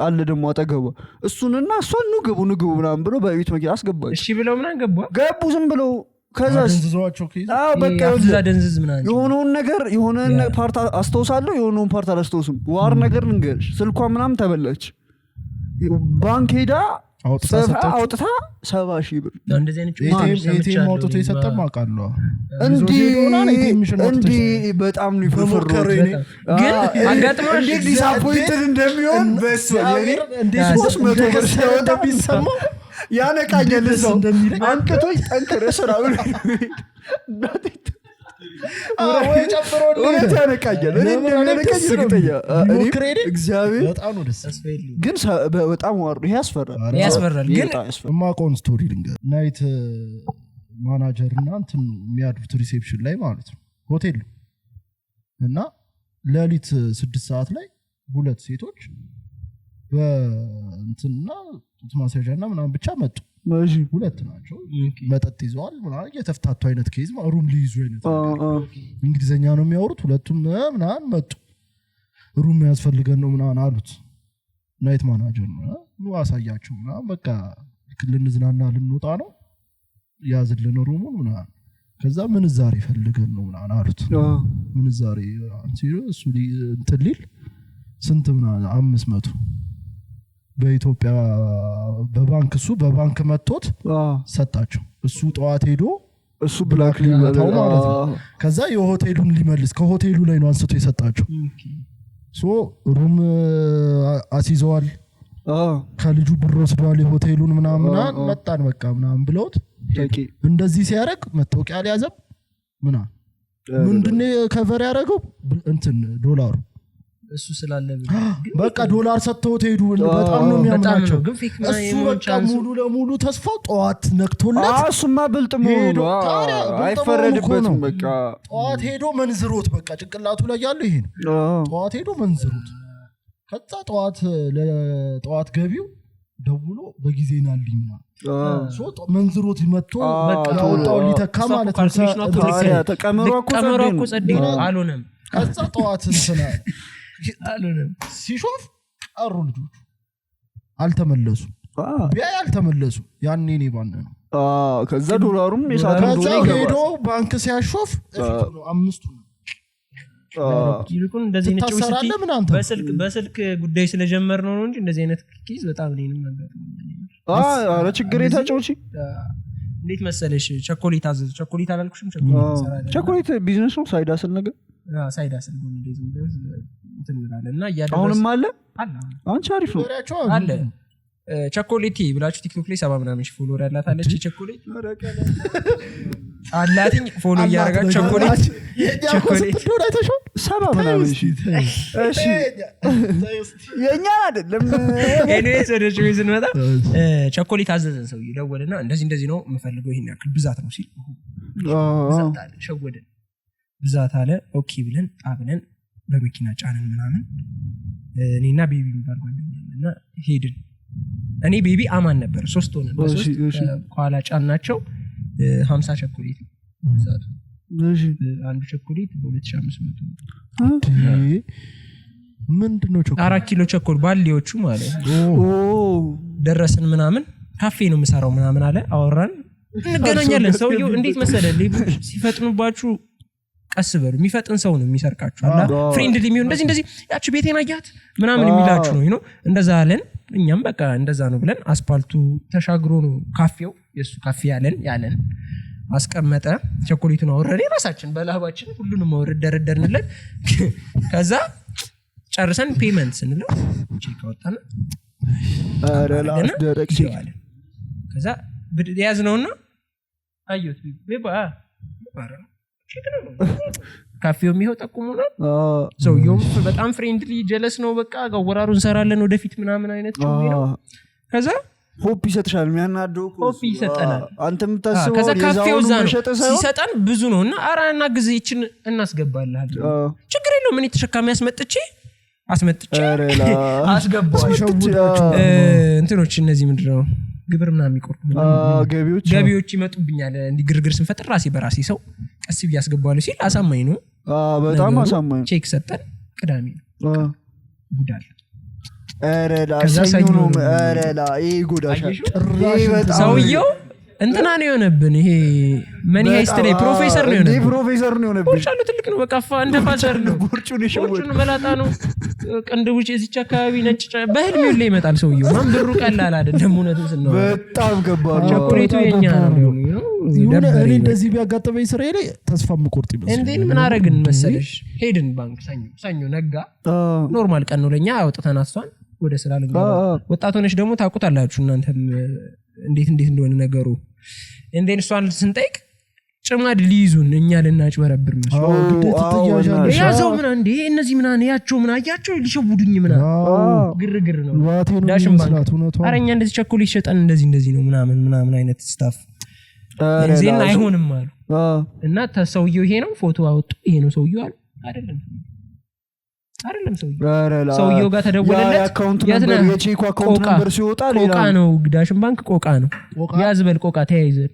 Speaker 2: አለ ደግሞ አጠገቧ እሱንና እሷን ንግቡ ምናምን ብሎ በቤት መኪና አስገባች።
Speaker 1: እሺ ብለው ምናምን ገቡ
Speaker 2: ዝም ብለው ከዛ በቃ የሆነውን ነገር የሆነ ፓርት አስተውሳለሁ የሆነውን ፓርት አላስተውስም። ዋር ነገር ልንገርሽ ስልኳ ምናምን ተበላች። ባንክ ሄዳ አውጥታ 70,000 ብር
Speaker 3: ኤቲኤም አውጥቶ የሰጠም አውቃለሁ።
Speaker 2: እንዲህ በጣም ነው ይፈፈሩት።
Speaker 1: ግን አጋጥሞሽ
Speaker 2: እንዴት ዲስአፖይንትድ እንደሚሆን በሱ እንዴ 300 ብር ሲያወጣ ቢሰማው ያነቃኛል። እዛው አንቅቶኝ ጠንክረህ ስራ ብሎ
Speaker 3: ወይ ጨፍሮ
Speaker 2: እውነት ያነቃኛል። እኔ እንደሚያነቃኝ እርግጠኛ እግዚአብሔር ግን በጣም ዋር ይሄ ያስፈራል። ግን
Speaker 3: የማውቀውን ስቶሪ ልንገር። ናይት ማናጀር እና እንትን የሚያድሩት ሪሴፕሽን ላይ ማለት ነው ሆቴል እና ሌሊት 6 ሰዓት ላይ 2 ሴቶች በእንትና ማሳጃና ምናምን ብቻ መጡ። 2 ናቸው። መጠጥ ይዘዋል ምናምን የተፍታቱ አይነት ኬዝ ሩም ሊይዙ አይነት እንግሊዘኛ ነው የሚያወሩት። ሁለቱም ምናምን መጡ። ሩም ያስፈልገን ነው ምናምን አሉት። ናይት ማናጀር ነው አሳያቸው ምናምን በቃ ልንዝናና ልንወጣ ነው ያዝልን ሩሙን ምናምን። ከዛ ምንዛሬ ፈልገን ነው ምናምን አሉት። ምንዛሬ እሱ እንትን ሊል ስንት ምናምን 500 በኢትዮጵያ በባንክ እሱ በባንክ መጥቶት ሰጣቸው። እሱ ጠዋት ሄዶ እሱ ብላክ ሊመታው ማለት ነው። ከዛ የሆቴሉን ሊመልስ ከሆቴሉ ላይ ነው አንስቶ የሰጣቸው። ሩም አስይዘዋል። ከልጁ ብር ወስደዋል የሆቴሉን ምናምን መጣን በቃ ምናምን ብለውት እንደዚህ ሲያደርግ መታወቂያ አልያዘም ምናምን ምንድነው ከቨር ያደረገው እንትን ዶላሩ
Speaker 1: እሱ ስላለ
Speaker 3: በቃ ዶላር ሰጥተውት ሄዱ። በጣም ነው የሚያምናቸው። እሱ በቃ ሙሉ ለሙሉ ተስፋው ጠዋት ነክቶለት
Speaker 2: እሱማ ብልጥ መሆኑ አይፈረድበትም። በቃ
Speaker 3: ጠዋት ሄዶ መንዝሮት በቃ ጭንቅላቱ ላይ ያለው ይሄ ነው። ጠዋት ሄዶ መንዝሮት ከዛ ለጠዋት ገቢው ደውሎ በጊዜ ናልኝና መንዝሮት መጥቶ በቃ ያወጣው ሊተካ ማለት ነው።
Speaker 2: ተቀመሩ እኮ
Speaker 1: ጸዴ አልሆነም።
Speaker 3: ከዛ ጠዋት እንትና ሲሾፍ ቀሩ ልጆቹ አልተመለሱ። ቢያይ አልተመለሱ። ያኔ እኔ ባነ ነው።
Speaker 2: ከዛ ዶላሩም የሳተው
Speaker 3: ሄዶ ባንክ ሲያሾፍ ነው 5 ነው።
Speaker 1: ይልቁን እንደዚህ አይነት ጭውስቲ በስልክ ጉዳይ ስለጀመር ነው እንጂ እንደዚህ አይነት ኬዝ በጣም እኔንም ነገር
Speaker 2: አረ ችግር የታጨውጪ
Speaker 1: እንዴት መሰለሽ ቸኮሌት አዘዝ ቸኮሌት አላልኩሽም?
Speaker 2: ቸኮሌት ቢዝነስ ነው ሳይድ አስል ነገር
Speaker 1: ሳይድ አስል ነው እንደዚህ እንትን እንላለን እና ያደረስ
Speaker 2: አሁንም አለ አንቺ አሪፍ ነው
Speaker 1: አለ ቸኮሌት ብላችሁ ቲክቶክ ላይ 70 ምናምን ፎሎወር ያላት አለች። ቸኮሌት አላትኝ ፎሎ ያረጋች ቸኮሌት
Speaker 3: ዶራ ተሾ
Speaker 2: 70 ምናምን እሺ የኛ አይደለም።
Speaker 1: ኤኒዌይስ ወደ ቾይዝን መጣ። ቸኮሌት አዘዘን ሰው ይደወልና እንደዚህ ነው የምፈልገው ይሄን ያክል ብዛት ነው ሲል ብዛት አለ ሸወደን ብዛት አለ። ኦኬ ብለን ጣብለን በመኪና ጫንን ምናምን እኔና ቤቢ የሚባል ጓደኛና ሄድን። እኔ ቤቢ አማን ነበር 3 ሆነን በ3 ኋላ ጫናቸው 50 ቸኮሌት ብዛቱ አንዱ ቸኮሌት በ2500
Speaker 3: ምንድነው ቸኮሌት
Speaker 1: 4 ኪሎ ቸኮሌት ባሊዎቹ ማለት ደረስን ምናምን ካፌ ነው የምሰራው ምናምን አለ። አወራን እንገናኛለን። ሰውየው እንዴት መሰለ ሌቦች ሲፈጥኑባችሁ ቀስ በሉ የሚፈጥን ሰው ነው የሚሰርቃችሁ አላ ፍሬንድሊ የሚሆን እንደዚህ ያቺ ቤቴን አያት ምናምን የሚላችሁ ነው እንደዛ አለን። እኛም በቃ እንደዛ ነው ብለን አስፓልቱ ተሻግሮ ነው ካፌው የሱ ካፌ ያለን አስቀመጠ። ቸኮሌቱን አወረደ ራሳችን በላባችን ሁሉንም አወረደ ደረደርንለት። ከዛ ጨርሰን ፔመንት ስንለው ቼክ አወጣና
Speaker 2: አረላ ደረቅ
Speaker 1: ከዛ ያዝነውና አዩት ቤባ ካፌው የሚሄው ጠቁሙና ሰውየውም በጣም ፍሬንድሊ ጀለስ ነው በቃ ጋወራሩ እንሰራለን ወደፊት ምናምን አይነት ነው ከዛ
Speaker 2: ሆፕ ይሰጥሻል የሚያናደው
Speaker 1: ሆፕ ይሰጠናል
Speaker 2: አንተ የምታስበው
Speaker 1: ከዛ ካፌው ዛን ሲሰጠን ብዙ ነው እና አራና ግዜችን እናስገባለን ችግር የለውም እኔ ተሸካሚ አስመጥቼ አስገባዋለሁ እንትኖች እነዚህ ምንድነው ግብርና የሚቆርጡ ገቢዎች ይመጡብኛል እንዲግርግር ስንፈጥር ራሴ በራሴ ሰው ቀስ ብዬ አስገባዋለሁ ሲል አሳማኝ ነው
Speaker 2: በጣም አሳማኝ
Speaker 1: ቼክ ሰጠን ቅዳሜ ነው ጉዳል
Speaker 2: አረላ ሰኞ አረላ ይጉዳሻል
Speaker 1: ሰውየው እንትና ነው የሆነብን ይሄ መኒ ሃይስት ላይ ፕሮፌሰር ነው የሆነብን ቦርጫሉ ትልቅ ነው በቃ እንደ ፋዘር ነው ቦርጩን መላጣ ነው ቀንደውጭ እዚች አካባቢ ነጭ በህልም ላይ ይመጣል ሰውየው ማን ብሩ ቀላል አይደለም እውነቱን ስናው
Speaker 2: በጣም ገባው
Speaker 1: ቸኮሌቱ የኛ ነው
Speaker 3: እኔ እንደዚህ ቢያጋጥመኝ ስራዬ ላይ ተስፋ መቆርጥ ይመስል
Speaker 1: እንዴ ምን አረግን መሰለሽ ሄድን ባንክ ሰኞ ነጋ ኖርማል ቀን ነው ለኛ አውጥተን አስቷን ወደ ስራ ልንገባ ወጣቶች ደግሞ ታውቁታላችሁ እናንተም እንዴት እንደሆነ ነገሩ እንዴን እሷን ስንጠይቅ ጭማድ ሊይዙን እኛ ልናጭበረብር ነው ያዘው ምን እንዴ እነዚህ ምን ያቸው ምን አያቸው ሊሸውዱኝ ምን ግርግር ነው ዳሽን ባንክ አረኛ እንደዚህ ቸኮሌ ይሸጣን እንደዚህ ነው ምናምን አይነት ስታፍ ዜና አይሆንም አሉ እና ተሰውየው ይሄ ነው ፎቶ አወጡ ይሄ ነው ሰውየው አሉ አይደለም ሰውየው ጋር ተደወለለት
Speaker 2: አካውንት ነበር የቼክ አካውንት ነበር ሲወጣ ሌላ
Speaker 1: ቆቃ ነው ዳሽን ባንክ ቆቃ ነው ያዝበል ቆቃ ተያይዘን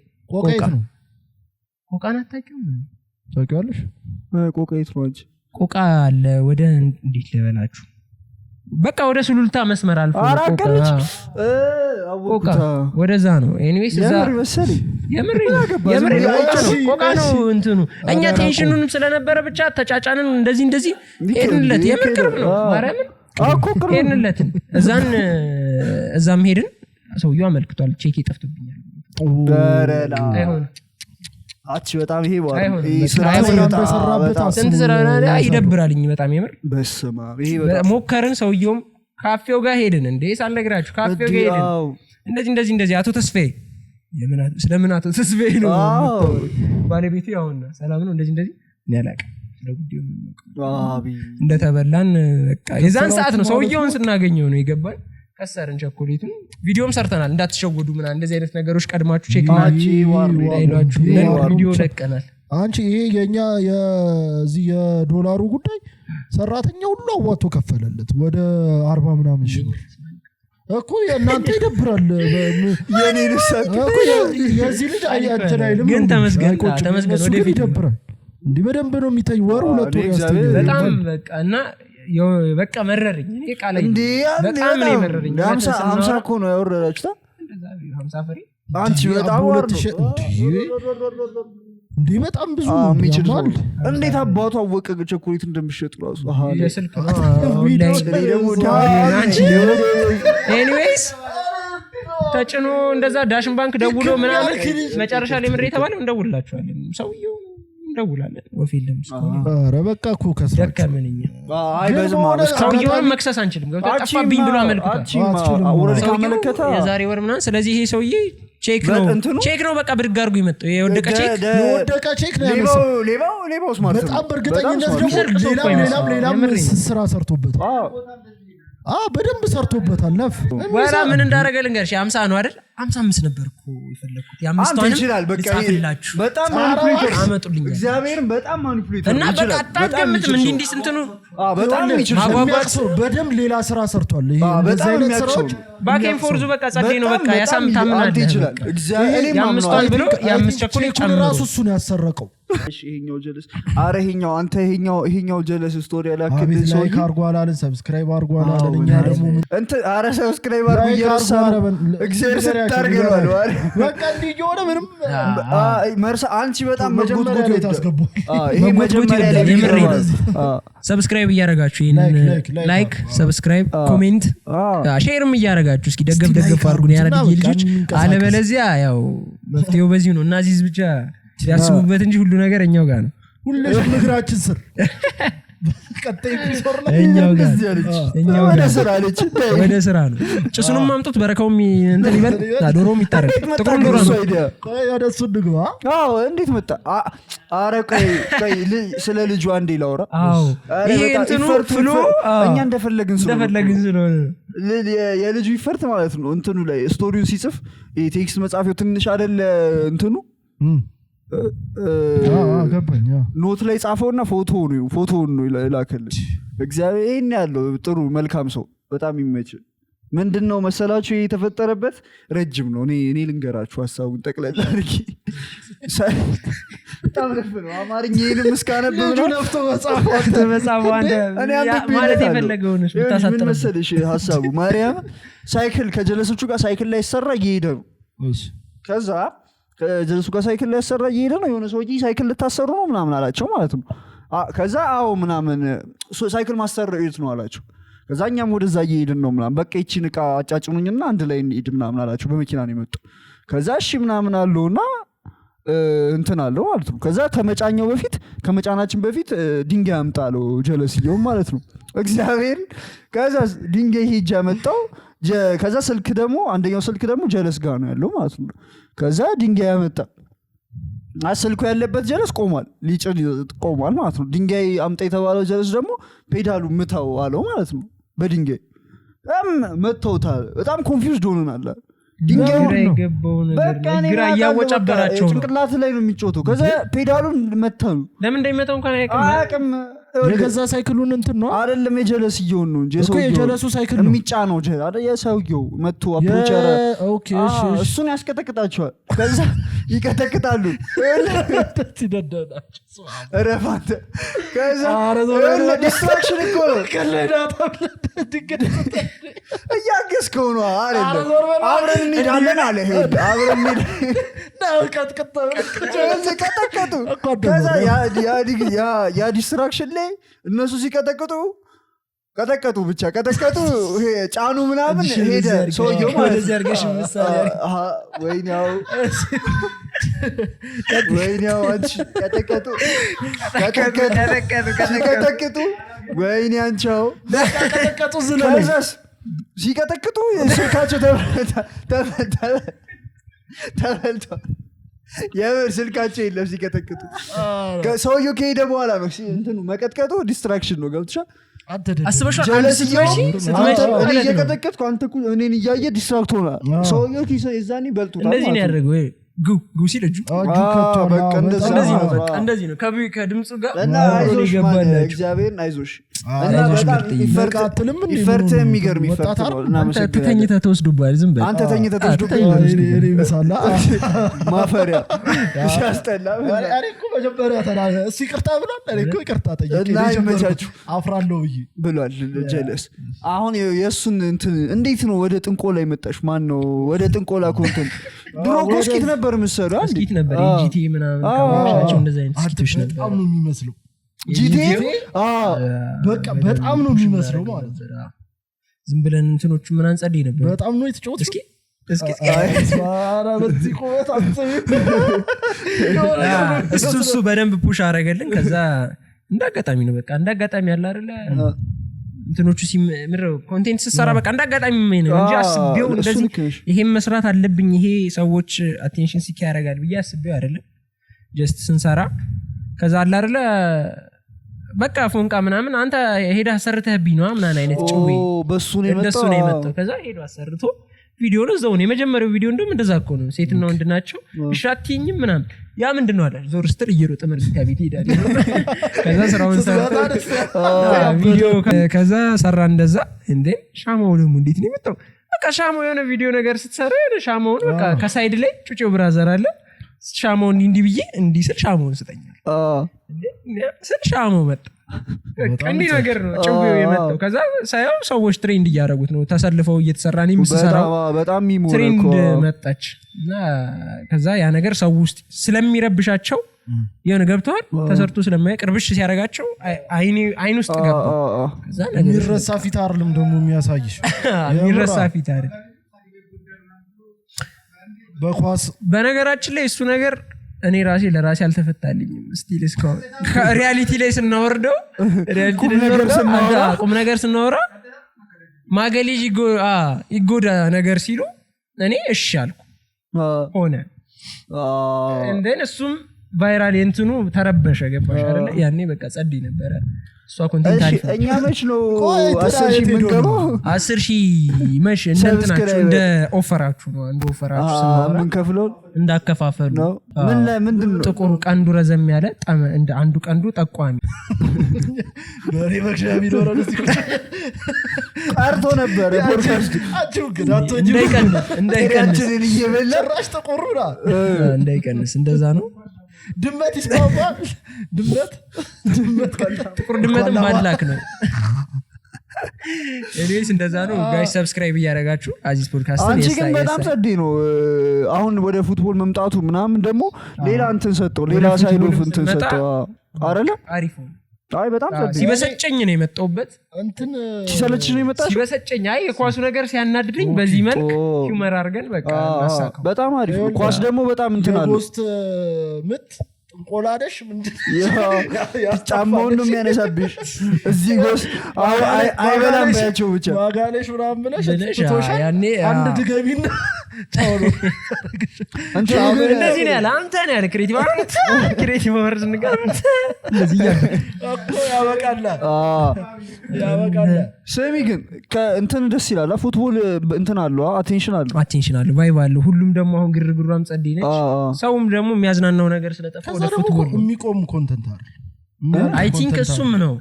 Speaker 1: ቆቃ አታውቂውም
Speaker 3: ታውቂዋለሽ
Speaker 2: ቆቃ ይትሮጅ
Speaker 1: ቆቃ አለ ወደ እንዴት ልበላችሁ በቃ ወደ ሱሉልታ መስመር አልፎ ቆቃ ወደዛ ነው ኤኒዌይስ እዛ የምር ቆቃ ነው እንትኑ እኛ ቴንሽኑንም ስለነበረ ብቻ ተጫጫንን እንደዚህ ሄድንለት የምር ቅርብ ነው ማርያምን ሄድንለት እዛም ሄድን ሰውየው አመልክቷል ቼክ ይጠፍቶብኛል
Speaker 2: ደረላ አይሆን አቺ በጣም ይሄ
Speaker 1: ይደብራልኝ በጣም የምር
Speaker 2: በስማ ይሄ በጣም
Speaker 1: ሞከርን ሰውየውም ካፌው ጋር ሄድን እንዴ ሳልነግራችሁ ካፌው ጋር ሄድን እንደዚህ አቶ ተስፋዬ ስለምን አቶ ተስፋዬ ነው ባለቤቱ ያውና ሰላም ነው እንደዚህ ያላቀ ለጉዲው እንደተበላን በቃ የዛን ሰዓት ነው ሰውየውን ስናገኘው ነው ይገባል ከሰርን ቸኮሌቱን ቪዲዮም ሰርተናል እንዳትሸወዱ ምና እንደዚህ አይነት ነገሮች ቀድማችሁ ቼክ ማድረግ ቪዲዮ ለቀናል
Speaker 3: አንቺ ይሄ የኛ የዚህ የዶላሩ ጉዳይ ሰራተኛ ሁሉ አዋጥቶ ከፈለለት ወደ 40 ምናምን ሺህ እኮ እናንተ ይደብራል
Speaker 2: የኔ ልሳት
Speaker 3: እኮ የዚህ ልጅ አያችን አይልም
Speaker 1: ግን ተመስገን ወደ
Speaker 3: ይደብራል እንዴ በደንብ ነው የሚታይ ወር ሁለት ወር ያስተኛል
Speaker 1: በጣም በቃ እና በቃ መረረኝ እኔ ቃለኝ በጣም ነው መረረኝ
Speaker 2: 50 እኮ ነው ያወረዳችሁታ
Speaker 1: 50 ፍሬ
Speaker 2: አንቺ በጣም ወርድ
Speaker 3: እንዴ በጣም ብዙ
Speaker 2: ነው እንዴት አባቱ አወቀ ቸኮሌት እንደምትሸጥ ራሱ
Speaker 1: የስልክ ኤኒዌይስ ተጭኖ እንደዛ ዳሽን ባንክ ደውሎ ምናምን መጨረሻ ላይ ምሬ ተባለ እንደውላችኋለን ሰውየው እንደውላለን ወፊልም
Speaker 3: ኧረ በቃ እኮ ከስራችሁ
Speaker 1: ደከመኝ ሰውየውን መክሰስ አንችልም ጠፋብኝ ብሎ አመልክቷል የዛሬ ወር ምናምን ስለዚህ ይሄ ሰውዬ ቼክ ነው በቃ ብድግ አድርጎ ይመጣው የወደቀ
Speaker 3: ቼክ ነው
Speaker 2: ሌባው ስማርት
Speaker 3: በጣም በእርግጠኝነት ደግሞ ሌላም ስራ ሰርቶበታል በደንብ ሰርቶበታል ነፍ
Speaker 1: ወራ ምን እንዳረገ ልንገርሽ 50 ነው አይደል 55 ነበርኩ የፈለኩት የ5
Speaker 2: ይችላል በቃ በጣም ማኒፑሌተር
Speaker 1: አመጡልኝ
Speaker 2: እግዚአብሔርን በጣም ማኒፑሌተር
Speaker 1: እና በቃ አጣገምትም እንዲህ ስንትኑ
Speaker 2: በጣም ይችላል
Speaker 3: በደንብ ሌላ ስራ ሰርቷል ይሄ
Speaker 2: በጣም
Speaker 3: ስራዎች
Speaker 1: ባኬን ፎርዙ በቃ ጸዴ ነው በቃ ያሳምታምናል
Speaker 2: ይችላል እግዚአብሔርን
Speaker 1: የ5 ብሎ የ5 ቸኮሌት ጨምሮ
Speaker 3: ራሱ እሱ ነው ያሰረቀው
Speaker 2: ይሄኛው ጀለስ አረ ይሄኛው ጀለስ ስቶሪ ያላከለ
Speaker 3: ሰው ካርጓላልን ሰብስክራይብ አርጓላልን እኛ ደግሞ
Speaker 2: አረ ሰብስክራይብ አርጉ እየረሳ እግዚአብሔር ስታርገዋል
Speaker 3: በቃ እንዲጆነ ምንም
Speaker 2: መርሳ አንቺ በጣም መጎትጎት
Speaker 3: ታስገቡ
Speaker 2: ይሄ መጀመሪያ ላይ
Speaker 1: ሰብስክራይብ እያረጋችሁ ይሄን ላይክ ሰብስክራይብ ኮሜንት ሼርም እያረጋችሁ እስኪ ደገፍ አድርጉን ያረድ ልጅ አለበለዚያ ያው መፍትሄው በዚህ ነው እና እዚህ ብቻ ያስቡበት እንጂ ሁሉ ነገር እኛው ጋር ነው
Speaker 3: ሁሉ እግራችን ስር ቀጣይ ኤፒሶድ ላይ
Speaker 1: እኛው ጋር
Speaker 2: እንደዚህ አለች
Speaker 1: እኛው
Speaker 2: ወደ
Speaker 1: ጋር
Speaker 2: ስራ አለች
Speaker 1: ወደ ስራ ነው ጭሱንም ማምጡት በረካውም እንትን ይበል ዶሮም ይታረድ ጥቁር ዶሮ ነው
Speaker 3: ቆይ ወደ እሱ እንግባ
Speaker 2: አዎ እንዴት መጣ ኧረ ቆይ ስለ ልጁ አንዴ ላውራ
Speaker 1: አዎ ይሄ እንትኑ ፍሎ
Speaker 2: እኛ እንደፈለግን
Speaker 1: ስለሆነ
Speaker 2: የልጁ ይፈርት ማለት ነው እንትኑ ላይ ስቶሪውን ሲጽፍ ቴክስት መጻፊያው ትንሽ አይደለ እንትኑ
Speaker 3: ገባኝ
Speaker 2: ኖት ላይ ጻፈውና ፎቶውን ነው ላከልኝ እግዚአብሔር ይሄን ያለው ጥሩ መልካም ሰው በጣም ይመች ምንድነው መሰላችሁ የተፈጠረበት ረጅም ነው እኔ ልንገራችሁ ሐሳቡን ጠቅለል አድርጌ በጣም ለፍ ነው አማርኛዬንም እስካነብ ነው
Speaker 3: ለፍቶ መጻፍ
Speaker 1: ማለት የፈለገውን ብታሳጥረው
Speaker 2: ምን መሰለሽ ሐሳቡ ማርያም ሳይክል ከጀለሶቹ ጋር ሳይክል ላይ ሰራ እየሄደ ነው ከዛ ከጀለሱ ጋር ሳይክል ላይ ሰራ እየሄደ ነው የሆነ ሰውዬ ሳይክል ልታሰሩ ነው ምናምን አላቸው ማለት ነው ከዛ አዎ ምናምን ሳይክል ማሰራት ነው አላቸው ከዛ እኛም ወደዛ እየሄድን ነው ምናምን በቃ ይቺን ዕቃ አጫጭኑኝና አንድ ላይ እንሂድ ምናምን አላቸው በመኪና ነው የመጡ ከዛ እሺ ምናምን አለውና እንትን አለው ማለት ነው ከዛ ከመጫናችን በፊት ድንጋይ አምጣለው ጀለስየው ማለት ነው እግዚአብሔር ከዛ ድንጋይ ሄጃ መጣው ከዛ አንደኛው ስልክ ደግሞ ጀለስ ጋር ነው ያለው ማለት ነው ከዛ ድንጋይ ያመጣ ስልኩ ያለበት ጀለስ ቆሟል ሊጭን ቆሟል ማለት ነው ድንጋይ አምጣ የተባለው ጀለስ ደግሞ ፔዳሉ ምታው አለው ማለት ነው በድንጋይ መተውታል በጣም ኮንፊውዝድ ሆነናል
Speaker 1: ድንጋዩ የገባው ነገር ግራ ያወጫበራቸው
Speaker 2: ጭንቅላት ላይ ነው የሚጮተው ከዛ ፔዳሉን መታሉ
Speaker 1: ለምን እንደሚመጣው እንኳን
Speaker 2: አያውቅም
Speaker 3: የገዛ ሳይክሉን እንትን ነው
Speaker 2: አይደለም የጀለስየው ነው እንጂ
Speaker 3: የጀለሱ ሳይክል ነው
Speaker 2: የሚጫነው የሰውየው መጥቶ አፕሮቸር እሱን ያስቀጠቅጣቸዋል ከዛ ይቀጠቅጣሉ ረፋንተ ከዛ ዲስትራክሽን እኮ እያገዝከው ነው አይደለም አብረን እንሄዳለን አለ አብረን ቀጠቀጡ ከዛ ያ ዲስትራክሽን ላይ እነሱ ሲቀጠቅጡ ብቻ ቀጠቀጡ ጫኑ ምናምን ሄደ ሰውየው ማለት
Speaker 1: ዘርገሽ ምሳሌ
Speaker 2: ወይኔው አንቺ ቀጠቀጡ ወይኔ አንቻው
Speaker 3: ቀጠቀጡ ዝለለ
Speaker 2: ሲቀጠቅጡ ስልካቸው ተበልቷል የምር ስልካቸው የለም ሲቀጠቅጡ ሰውየው ከሄደ በኋላ ነው እንትኑ መቀጥቀጡ ዲስትራክሽን ነው ገብቶሻል
Speaker 1: አስበሻል
Speaker 2: እኔ እየቀጠቀጥኩ አንተ እኔን እያየ ዲስትራክት ሆና ሰውየው የዛኔ በልጡታል
Speaker 1: እንደዚህ ነው ያደረገው ጉ ሲል እጁ እንደዚህ ነው ከድምፁ ጋር
Speaker 2: እግዚአብሔርን አይዞሽ ይፈርት የሚገርም ይፈርት
Speaker 1: አንተ ተኝተህ ተወስዶብሃል ዝም በል
Speaker 2: አንተ ተኝተህ ተወስዶብሃል ማፈሪያ ሲያስጠላ
Speaker 3: መጀመሪያ ተናገ እሱ ይቅርታ ብሏል እኔ እኮ ይቅርታ ጠይቄ አፍራለሁ
Speaker 2: ብሏል ጀለስ አሁን የእሱን እንዴት ነው ወደ ጥንቆላ የመጣሽ ማን ነው ወደ ጥንቆላ ኮንተንት ድሮ ስኪት ነበር ምሰሩ
Speaker 1: ስኪት ነበር ጂቲ ምናምን ካወራቸው እንደዛ አይነት ስኪቶች ነበር
Speaker 3: በጣም ነው የሚመስለው
Speaker 2: ጂቲ
Speaker 3: በቃ በጣም ነው የሚመስለው ማለት ነው
Speaker 1: ዝም ብለን እንትኖቹ ምን አንጸልይ ነበር
Speaker 3: በጣም ነው የተጫወተው
Speaker 1: እስኪ
Speaker 3: አራ በዚህ ቆት
Speaker 1: እሱ በደንብ ፑሽ አረጋልን ከዛ እንዳጋጣሚ ነው በቃ እንዳጋጣሚ ያለ አይደለ እንትኖቹ ሲምረው ኮንቴንት ሲሰራ በቃ እንዳጋጣሚ ነው እንጂ አስቤው እንደዚህ ይሄን መስራት አለብኝ ይሄ ሰዎች አቴንሽን ሲክ ያደርጋል ብዬ አስቤው አይደለም ጀስት ስንሰራ ከዛ አለ አይደለ በቃ ፎንቃ ምናምን አንተ ሄዳ አሰርተህብኝ ነው ምናምን አይነት ጭዌ
Speaker 2: በሱ ነው
Speaker 1: የመጣው ከዛ ሄዶ አሰርቶ ቪዲዮ ነው ዘው ነው የመጀመሪያው ቪዲዮ እንደም እንደዛ እኮ ነው ሴትና ወንድ ናቸው እሻትኝም ምናምን ያ ምንድነው አለ ዞር ስትል እየሮጠ መርዝታ ቤት ይሄዳል ከዛ ስራውን ሰራ ቪዲዮ ከዛ ሰራ እንደዛ እንዴ ሻማው ደግሞ እንዴት ነው የመጣው በቃ ሻማው የሆነ ቪዲዮ ነገር ስትሰራ ሻማውን በቃ ከሳይድ ላይ ጩጬው ብራዘር አለ ሻማውን እንዲህ ብዬ እንዲህ ስል ሻማውን ስጠኛል ስል ሻማው መጣ እንዲህ ነገር ነው ጭዌው የመጣው ከዛ ሳይው ሰዎች ትሬንድ እያደረጉት ነው ተሰልፈው እየተሰራ ነው የሚሰራው
Speaker 2: በጣም ሚሞሪ
Speaker 1: ትሬንድ መጣች እና ከዛ ያ ነገር ሰው ውስጥ ስለሚረብሻቸው የሆነ ገብቷል ተሰርቶ ስለማይቀርብሽ ሲያረጋቸው አይን ውስጥ ገባ
Speaker 3: ከዛ ነገር የሚረሳ ፊት አይደለም ደግሞ የሚያሳይሽ
Speaker 1: የሚረሳ ፊት አይደል
Speaker 3: በኳስ
Speaker 1: በነገራችን ላይ እሱ ነገር እኔ ራሴ ለራሴ አልተፈታልኝም ስቲል እስካሁን ሪያሊቲ ላይ ስናወርደው ቁም ነገር ስናወራ ማገሊጅ ይጎዳ ነገር ሲሉ እኔ እሺ አልኩ ሆነ እንደን እሱም ቫይራል እንትኑ ተረበሸ ገባሽ አይደል ያኔ በቃ ጸድ ነበረ እሷ ኮንቴንት አሪፍ
Speaker 2: እኛ መች ነው 10,000 የምንገባው
Speaker 1: 10,000 መች እንደንትናችሁ እንደ ኦፈራችሁ ነው አንዱ ኦፈራችሁ ስለሆነ
Speaker 2: ምን ከፍለው
Speaker 1: እንዳከፋፈሉ
Speaker 2: ምንድነው
Speaker 1: ጥቁሩ ቀንዱ ረዘም ያለ እንደ አንዱ ቀንዱ ጠቋሚ
Speaker 3: በሬ መክሻ ቢኖረው ለዚህ
Speaker 2: አርቶ ነበር ፖድካስት
Speaker 3: አጭው ግን አትወጂ
Speaker 1: እንዳይቀንስ
Speaker 2: እየበላ
Speaker 3: ጭራሽ ተቆሩና
Speaker 1: እንዳይቀንስ እንደዛ ነው
Speaker 3: ድመት ይስማማል ድመት
Speaker 1: ጥቁር ድመትም ማድላክ ነው ኤኒዌይስ እንደዛ ነው ጋይስ ሰብስክራይብ እያደረጋችሁ አዚዝ ፖድካስት
Speaker 2: አንቺ ግን በጣም ጸዴ ነው አሁን ወደ ፉትቦል መምጣቱ ምናምን ደግሞ ሌላ እንትን ሰጠው ሌላ ሳይዶፍ እንትን ሰጠው አይደለ
Speaker 1: አሪፍ ነው
Speaker 2: አይ በጣም ጸዴ
Speaker 1: ሲበሰጨኝ ነው የመጣውበት
Speaker 3: እንትን
Speaker 2: ሲሰለች ነው የመጣው
Speaker 1: ሲበሰጨኝ አይ የኳሱ ነገር ሲያናድድኝ በዚህ መልክ ሂውመር አድርገን በቃ እናሳካው
Speaker 2: በጣም አሪፍ ነው ኳስ ደግሞ በጣም እንትን አለ
Speaker 3: ፖስት ምት እንቆላደሽ
Speaker 2: ጫማውን ነው የሚያነሳብሽ እዚህ ጎስ አይበላም ባያቸው ብቻ
Speaker 3: ዋጋለሽ ምናምን ብለሽ
Speaker 1: ያኔ
Speaker 3: አንድ ድገቢና ጫውሎ
Speaker 1: እንደዚህ ነው ያለ አንተ ነው ያለ ክሬቲቭ ወርዝ ንጋንት እንደዚህ
Speaker 3: እኮ ያበቃላ
Speaker 2: ሰሚ ግን ከእንትን ደስ ይላል ፉትቦል እንትን አለው አቴንሽን
Speaker 1: አለው ቫይብ አለው ሁሉም ደግሞ አሁን ግርግሩም ጸዴ ነች ሰውም ደግሞ የሚያዝናናው ነገር ስለጠፋ ወደ ፉትቦል
Speaker 3: የሚቆም ኮንተንት አይደል
Speaker 1: አይ ቲንክ እሱም ነው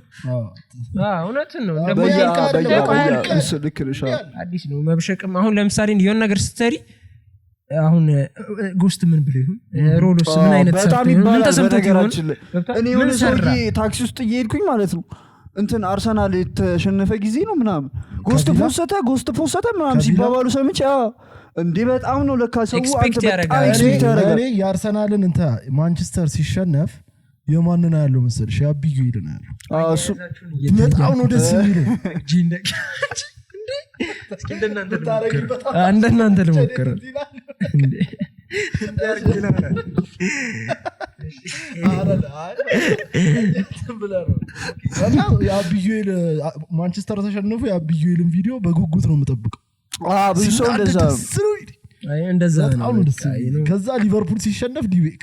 Speaker 1: እውነትን ነው አዲስ ነው መብሸቅም አሁን ለምሳሌ የሆነ ነገር ስትሰሪ አሁን ጎስት ምን ብለ ይሁን ሮሎስ ምን አይነት
Speaker 2: በጣም ይባላል ነገራችን እኔ የሆነ ሰውዬ ታክሲ ውስጥ እየሄድኩኝ ማለት ነው እንትን አርሰናል የተሸነፈ ጊዜ ነው ምናምን ጎስት ፖሰተ ምናምን ሲባባሉ ሰምቼ እንዴ በጣም ነው ለካ ሰው
Speaker 1: ኤክስፔክት ያደርጋል
Speaker 3: እኔ የአርሰናልን እንታ ማንቸስተር ሲሸነፍ የማንና ያለው መሰለሽ ያብዩ ይደና ያለው
Speaker 2: እሱ
Speaker 3: በጣም ነው ደስ የሚለው
Speaker 1: ጂንደክ እንደናንተ ልሞክር እንዴ
Speaker 3: ማንቸስተር ተሸነፉ የአብዩልን ቪዲዮ በጉጉት ነው የምጠብቀው
Speaker 2: ብዙ ሰው
Speaker 1: እንደዛ
Speaker 3: ነው ከዛ ሊቨርፑል ሲሸነፍ ዲቤክ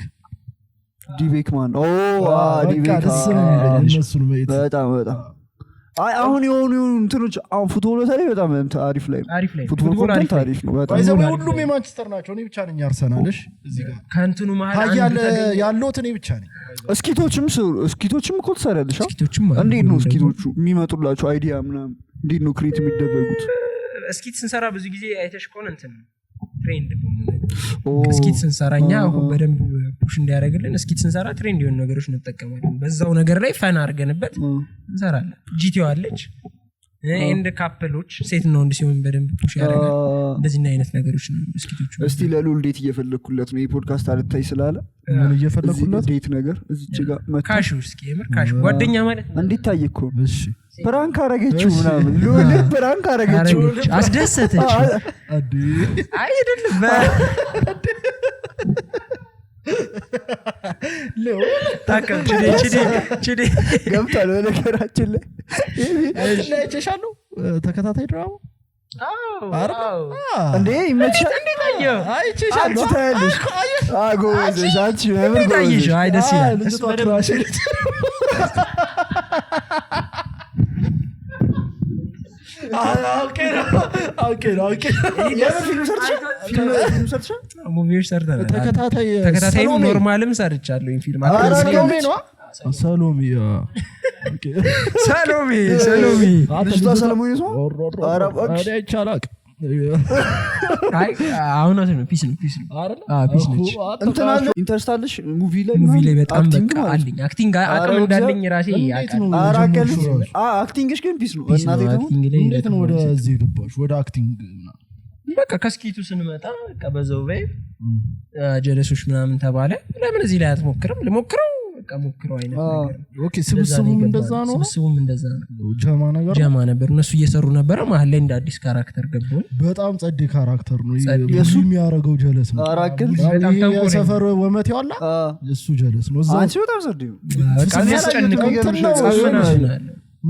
Speaker 3: ማን ዲቤክ በጣም አይ አሁን የሆኑ እንትኖች አሁን ፉትቦል በተለይ በጣም አሪፍ ላይ ፉትቦል ኮንተንት አሪፍ ነው በጣም ሁሉም የማንቸስተር ናቸው እኔ ብቻ ነኝ አርሰናልሽ እዚህ ጋር
Speaker 1: ካንቱኑ መሃል
Speaker 3: ያለው እኔ ብቻ ነኝ
Speaker 2: እስኪቶችም እኮ ትሰራለሽ እንዴት ነው እስኪቶቹ የሚመጡላቸው አይዲያ ምናምን እንዴት ነው ክሬት የሚደረጉት
Speaker 1: እስኪት ስንሰራ ብዙ ጊዜ አይተሽ ከሆነ እንትን ትሬንድ እስኪት ስንሰራኛ አሁን በደንብ ፑሽ እንዲያደርግልን እስኪት ስንሰራ ትሬንድ የሆኑ ነገሮች እንጠቀማለን በዛው ነገር ላይ ፈን አድርገንበት እንሰራለን ጂቲዮ አለች ኤንድ ካፕሎች ሴትና ወንድ ሲሆን በደንብ ፑሽ ያደርጋል እንደዚህ አይነት ነገሮች ነው እስኪቶቹ
Speaker 2: እስቲ ለሉል ዴት እየፈለኩለት ነው የፖድካስት አልታይ ስላለ
Speaker 3: ምን እየፈለኩለት
Speaker 2: ዴት ነገር እዚች ጋር
Speaker 1: ካሽ እስኪ ካሽ ጓደኛ ማለት
Speaker 2: እንዴት ታየኩ እሺ ፕራንክ አረገችው ምናምን ሉል ፕራንክ አረገችው
Speaker 1: አስደሰተች አይ አይደለም ታከም ቺዲ
Speaker 2: ገብታል በነገራችን ላይ
Speaker 3: አይቼሻለሁ ተከታታይ ድራማ
Speaker 2: እንዴ ይመችሻል
Speaker 1: እንዴት አየው
Speaker 3: አይቼሻለሁ
Speaker 2: ጎበዝ አንቺ ነበር ጎበዝ
Speaker 1: አይ ደስ ይላል ተከታታይ ኖርማልም ሰርቻለሁ ፊልም
Speaker 3: ሰሎሜ ይቻላል
Speaker 1: አሁን ነው ፒስ ነው
Speaker 2: ኢንተርስታለሽ ሙቪ
Speaker 1: ላይ በጣም በቃ አለኝ አክቲንግ አቅም እንዳለኝ ራሴ
Speaker 2: አክቲንግሽ ግን ፒስ ነው
Speaker 3: እንዴት ነው ወደዚህ ገባሽ ወደ አክቲንግ
Speaker 1: በቃ ከስኪቱ ስንመጣ በቃ በዛው ቫይብ ጀለሶች ምናምን ተባለ ለምን እዚህ ላይ አትሞክርም ልሞክረው በቃ ሞክረው አይነት ነገር
Speaker 3: ኦኬ ስብስቡም እንደዛ ነው ጀማ ነገር
Speaker 1: ጀማ ነበር እነሱ እየሰሩ ነበር መሀል ላይ እንደ አዲስ ካራክተር ገባው
Speaker 3: በጣም ጸዴ ካራክተር ነው የሱ የሚያረጋው ጀለስ ነው
Speaker 2: አራክል
Speaker 3: የሰፈር ወመት ያላ እሱ ጀለስ ነው
Speaker 2: አንቺ በጣም ጸዴ
Speaker 1: በቃ ያስጨንቀው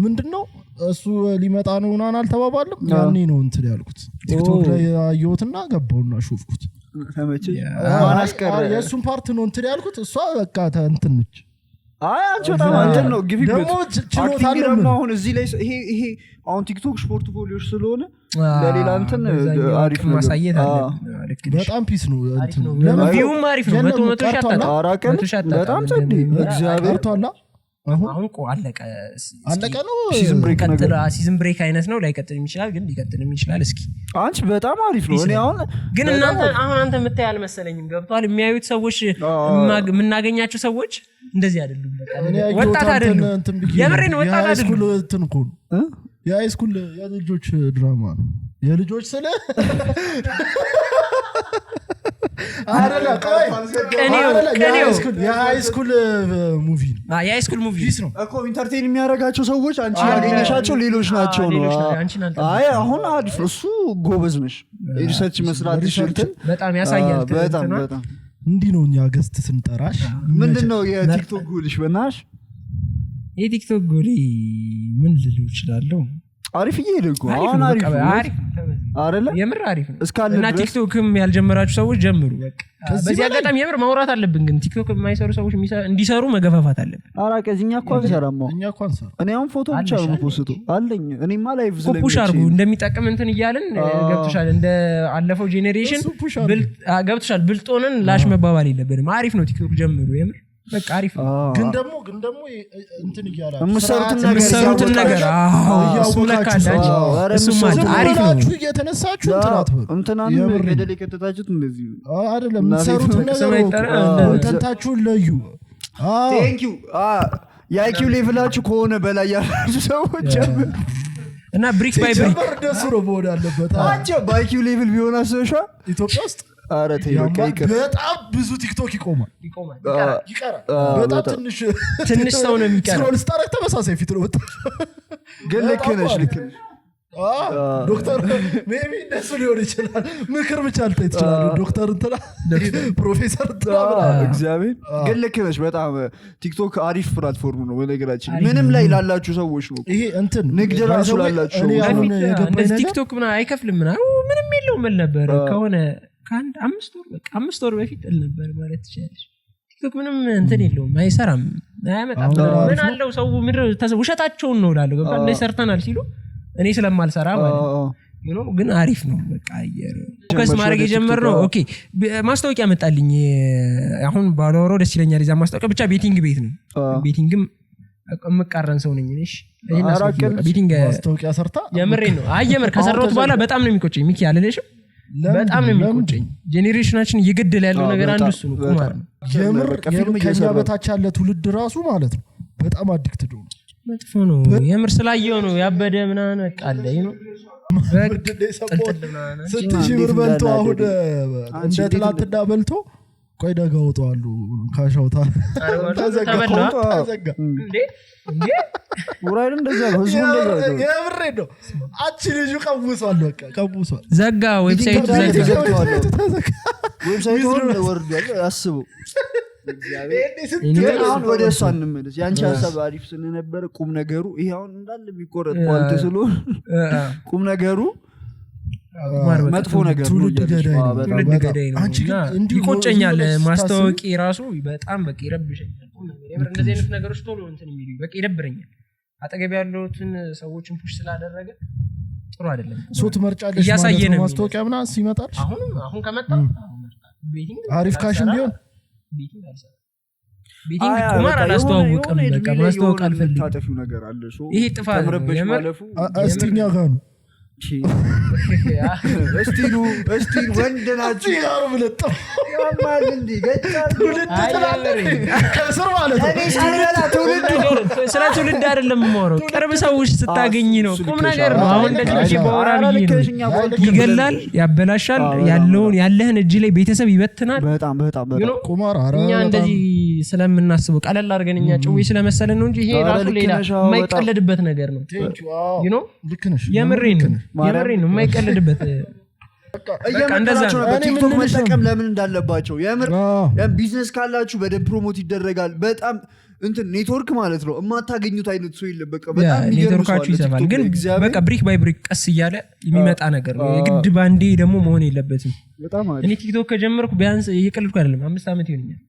Speaker 3: ምንድነው እሱ ሊመጣ ነው እና አልተባባለም ያኔ ነው እንትን ያልኩት ቲክቶክ ላይ ያየሁትና ገባውና ሾፍኩት
Speaker 2: ተመቼ
Speaker 3: የሱን ፓርት ነው እንትን ያልኩት እሷ በቃ እንትን ነች
Speaker 2: አንቺ በጣም እንትን ነው ጊቪንግ
Speaker 3: ደግሞ ችሎታ
Speaker 2: አለ አሁን እዚህ ላይ ይሄ አሁን ቲክቶክ ፖርትፎሊዮስ ስለሆነ ለሌላ እንትን አሪፍ ነው
Speaker 1: ማሳየት አለ
Speaker 3: በጣም ፒስ ነው እንትን
Speaker 1: ቪውም አሪፍ ነው 100 ሻታ
Speaker 2: በጣም ጸዴ እግዚአብሔር
Speaker 3: ታላ
Speaker 1: አሁን አለቀ
Speaker 3: ነው
Speaker 1: ሲዝን ብሬክ አይነት ነው ላይቀጥልም ይችላል ግን ሊቀጥልም ይችላል እስኪ
Speaker 2: አንቺ በጣም አሪፍ ነው እኔ
Speaker 1: ግን እናንተ አሁን አንተ የምታያል መሰለኝም ገብቷል የሚያዩት ሰዎች የምናገኛቸው ሰዎች እንደዚህ አይደሉም በቃ ወጣት አይደሉም የምሬን ወጣት አይደሉም
Speaker 3: የሃይስኩል የልጆች ድራማ ነው የልጆች ስለ የሃይስኩል ሙቪ ነው
Speaker 2: እኮ ኢንተርቴን የሚያደርጋቸው ሰዎች አንቺ ያገኘሻቸው ሌሎች ናቸው ነው አይ አሁን አሪፍ እሱ ጎበዝ ነሽ ሪሰርች መስራት ይችላል
Speaker 1: በጣም ያሳያል
Speaker 2: በጣም
Speaker 3: እንዲህ ነው እኛ ገስት ስንጠራሽ
Speaker 2: ምንድነው የቲክቶክ ጎልሽ በናሽ
Speaker 1: የቲክቶክ ጎል ምን ልሉ ይችላልው
Speaker 2: አሪፍ እየሄድኩ አሁን አሪፍ አይደለ
Speaker 1: የምር አሪፍ ነው እና ቲክቶክም ያልጀመራችሁ ሰዎች ጀምሩ በቃ በዚህ አጋጣሚ የምር ማውራት አለብን ግን ቲክቶክ የማይሰሩ ሰዎች እንዲሰሩ መገፋፋት አለብን
Speaker 2: አራቀዝኛ እንኳን ሰራማ እኔ አሁን ፎቶ ብቻ ነው ፖስቶ አለኝ እኔማ ላይቭ ስለኝ
Speaker 1: ፑሽ አርጉ እንደሚጠቅም እንትን ይያልን ገብተሻል እንደ አለፈው ጄኔሬሽን ገብተሻል ብልጦንን ላሽ መባባል የለብንም አሪፍ ነው ቲክቶክ ጀምሩ የምር በቃ አሪፍ ነው
Speaker 3: ግን ደግሞ እንትን ይያላል
Speaker 1: የምትሰሩትን ነገር እሱ ለካላችሁ እሱ ማለት አሪፍ ነው
Speaker 3: እየተነሳችሁ
Speaker 2: እንትናን ገደል ከተታችሁት እንደዚህ
Speaker 3: አይደለም የምትሰሩትን ነገር ተንታችሁ ለዩ
Speaker 2: ቴንክ ዩ የአይኪው ሌቭላችሁ ከሆነ በላይ ያላችሁ ሰዎች
Speaker 1: እና ብሪክ ባይ ብሪክ
Speaker 3: ደስ ነው መሆን ያለበት
Speaker 2: አንቺ በአይኪው ሌቭል ቢሆን አስበሻ
Speaker 3: ኢትዮጵያ ውስጥ
Speaker 2: አረቴ በቃ ይቀር
Speaker 3: በጣም ብዙ ቲክቶክ ይቆማል በጣም
Speaker 1: ትንሽ ሰው ነው የሚቀር
Speaker 3: ስክሮል ስታረግ ተመሳሳይ ፊት ነው
Speaker 2: ግን ልክ ነሽ
Speaker 3: ዶክተር ሜቢ እንደሱ ሊሆን ይችላል ምክር ብቻ ልታይ ይችላል ዶክተር እንትና ፕሮፌሰር እንትና
Speaker 2: እግዚአብሔር ግን ልክ ነሽ በጣም ቲክቶክ አሪፍ ፕላትፎርም ነው በነገራችን ምንም ላይ ላላችሁ ሰዎች ነው
Speaker 3: ይሄ እንትን
Speaker 2: ንግድ ራሱ ላላችሁ
Speaker 1: እንደዚህ ቲክቶክ ምንም ምንም የለውም ብል ነበር ከሆነ ካንድ 5 ወር በፊት እል ነበር ማለት ትችላለሽ ቲክቶክ ምንም እንትን የለውም አይሰራም አያመጣም ምን አለው ሰው ምድር ውሸታቸውን ነው ላለው በቃ እንደዚህ ሰርተናል ሲሉ እኔ ስለማልሰራ ማለት ግን አሪፍ ነው በቃ ፎከስ ማድረግ የጀመርነው ኦኬ ማስታወቂያ መጣልኝ አሁን ባለወሮ ደስ ይለኛል እዛ ማስታወቂያ ብቻ ቤቲንግ ቤት ነው ቤቲንግም መቃረን ሰው ነኝ እሺ ቤቲንግ
Speaker 3: ማስታወቂያ ሰርታ
Speaker 1: የምሬ ነው አየምር ከሰራሁት በኋላ በጣም ነው የሚቆጨኝ ሚኪ ያለለሽ በጣም ነው የሚቆጨኝ ጄኔሬሽናችን እየገደለ ያለው ነገር አንዱ እሱ ነው ቁማር ነው
Speaker 3: የምር ከኛ በታች ያለ ትውልድ ራሱ ማለት ነው በጣም አዲክትድ ነው
Speaker 1: መጥፎ ነው የምር ስላየው ነው ያበደ ምናምን ቃለይ ነው
Speaker 3: ስትሽብር በልቶ አሁን እንደ ትላንትና በልቶ ቆይ ደጋ ወጣሉ ካሻውታ ተዘጋ
Speaker 1: እንዴ
Speaker 2: ወራይን እንደዛ ነው ህዝቡ እንደዛ ነው
Speaker 3: የምሬ ነው አቺ ልጅ ቀውሷል በቃ ቀውሷል
Speaker 1: ዘጋ ዌብሳይቱ
Speaker 2: ዌብሳይቱን ወርዷል አስቡ አሁን ወደ እሷ እንመለስ ያንቺ ሀሳብ አሪፍ ስለነበረ ቁም ነገሩ ይሄ አሁን እንዳለ የሚቆረጥ ፖንት ስለሆነ ቁም ነገሩ መጥፎ ነገር
Speaker 1: ትውልድ ገዳይ ነው ይቆጨኛል ማስታወቂያ ራሱ በጣም በቃ ይረብሸኛል እንደዚህ አይነት ነገሮች ቶሎ እንትን የሚሉ በቃ ይደብረኛል አጠገብ ያሉትን ሰዎችን ፑሽ ስላደረገ ጥሩ አይደለም
Speaker 3: ሶት መርጫለሽ ማለት ነው ማስታወቂያ ምናምን ሲመጣል
Speaker 1: አሁን ከመጣ ቤቲንግ
Speaker 3: አሪፍ ካሽን ቢሆን
Speaker 1: ቤቲንግ ቁማር አላስተዋወቅም በቃ ማስታወቅ አልፈልግም
Speaker 2: ታጠፊው ነገር አለ
Speaker 1: ይሄ ጥፋት ነው
Speaker 2: ማለፉ
Speaker 3: አስቲኛ ጋር ነው
Speaker 2: እስቲኑ ወንድ ናችሁ
Speaker 3: ያሩ ብለጥ
Speaker 2: ያማል እንዴ ገጣሉ
Speaker 3: ከስር ማለት ነው
Speaker 1: ስለ ትውልድ አይደለም የማወራው ቅርብ ሰዎች ስታገኝ ነው ቁም ነገር ነው አሁን እንደዚህ በወራሪ ይገላል ያበላሻል ያለህን እጅ ላይ ቤተሰብ ይበትናል
Speaker 2: በጣም
Speaker 3: ቁማር
Speaker 1: እኛ እንደዚህ ስለምናስበው ቀለል አድርገን እኛ ጭዌ ስለመሰለን ነው እንጂ ይሄ ራሱ ሌላ የማይቀለድበት ነገር ነው you know የምሬን ነው የማይቀለድበት
Speaker 2: እየመከራቸው ነበር ቲክቶክ መጠቀም ለምን እንዳለባቸው የምር ቢዝነስ ካላችሁ በደንብ ፕሮሞት ይደረጋል በጣም እንትን ኔትወርክ ማለት ነው የማታገኙት አይነት ሰው የለም በቃ በጣም
Speaker 1: ኔትወርካችሁ ይሰፋል ግን በቃ ብሪክ ባይ ብሪክ ቀስ እያለ የሚመጣ ነገር ነው የግድ ባንዴ ደግሞ መሆን የለበትም
Speaker 2: በጣም
Speaker 1: እኔ ቲክቶክ ከጀመርኩ ቢያንስ እየቀለድኩ አይደለም 5 አመት ይሆነኛል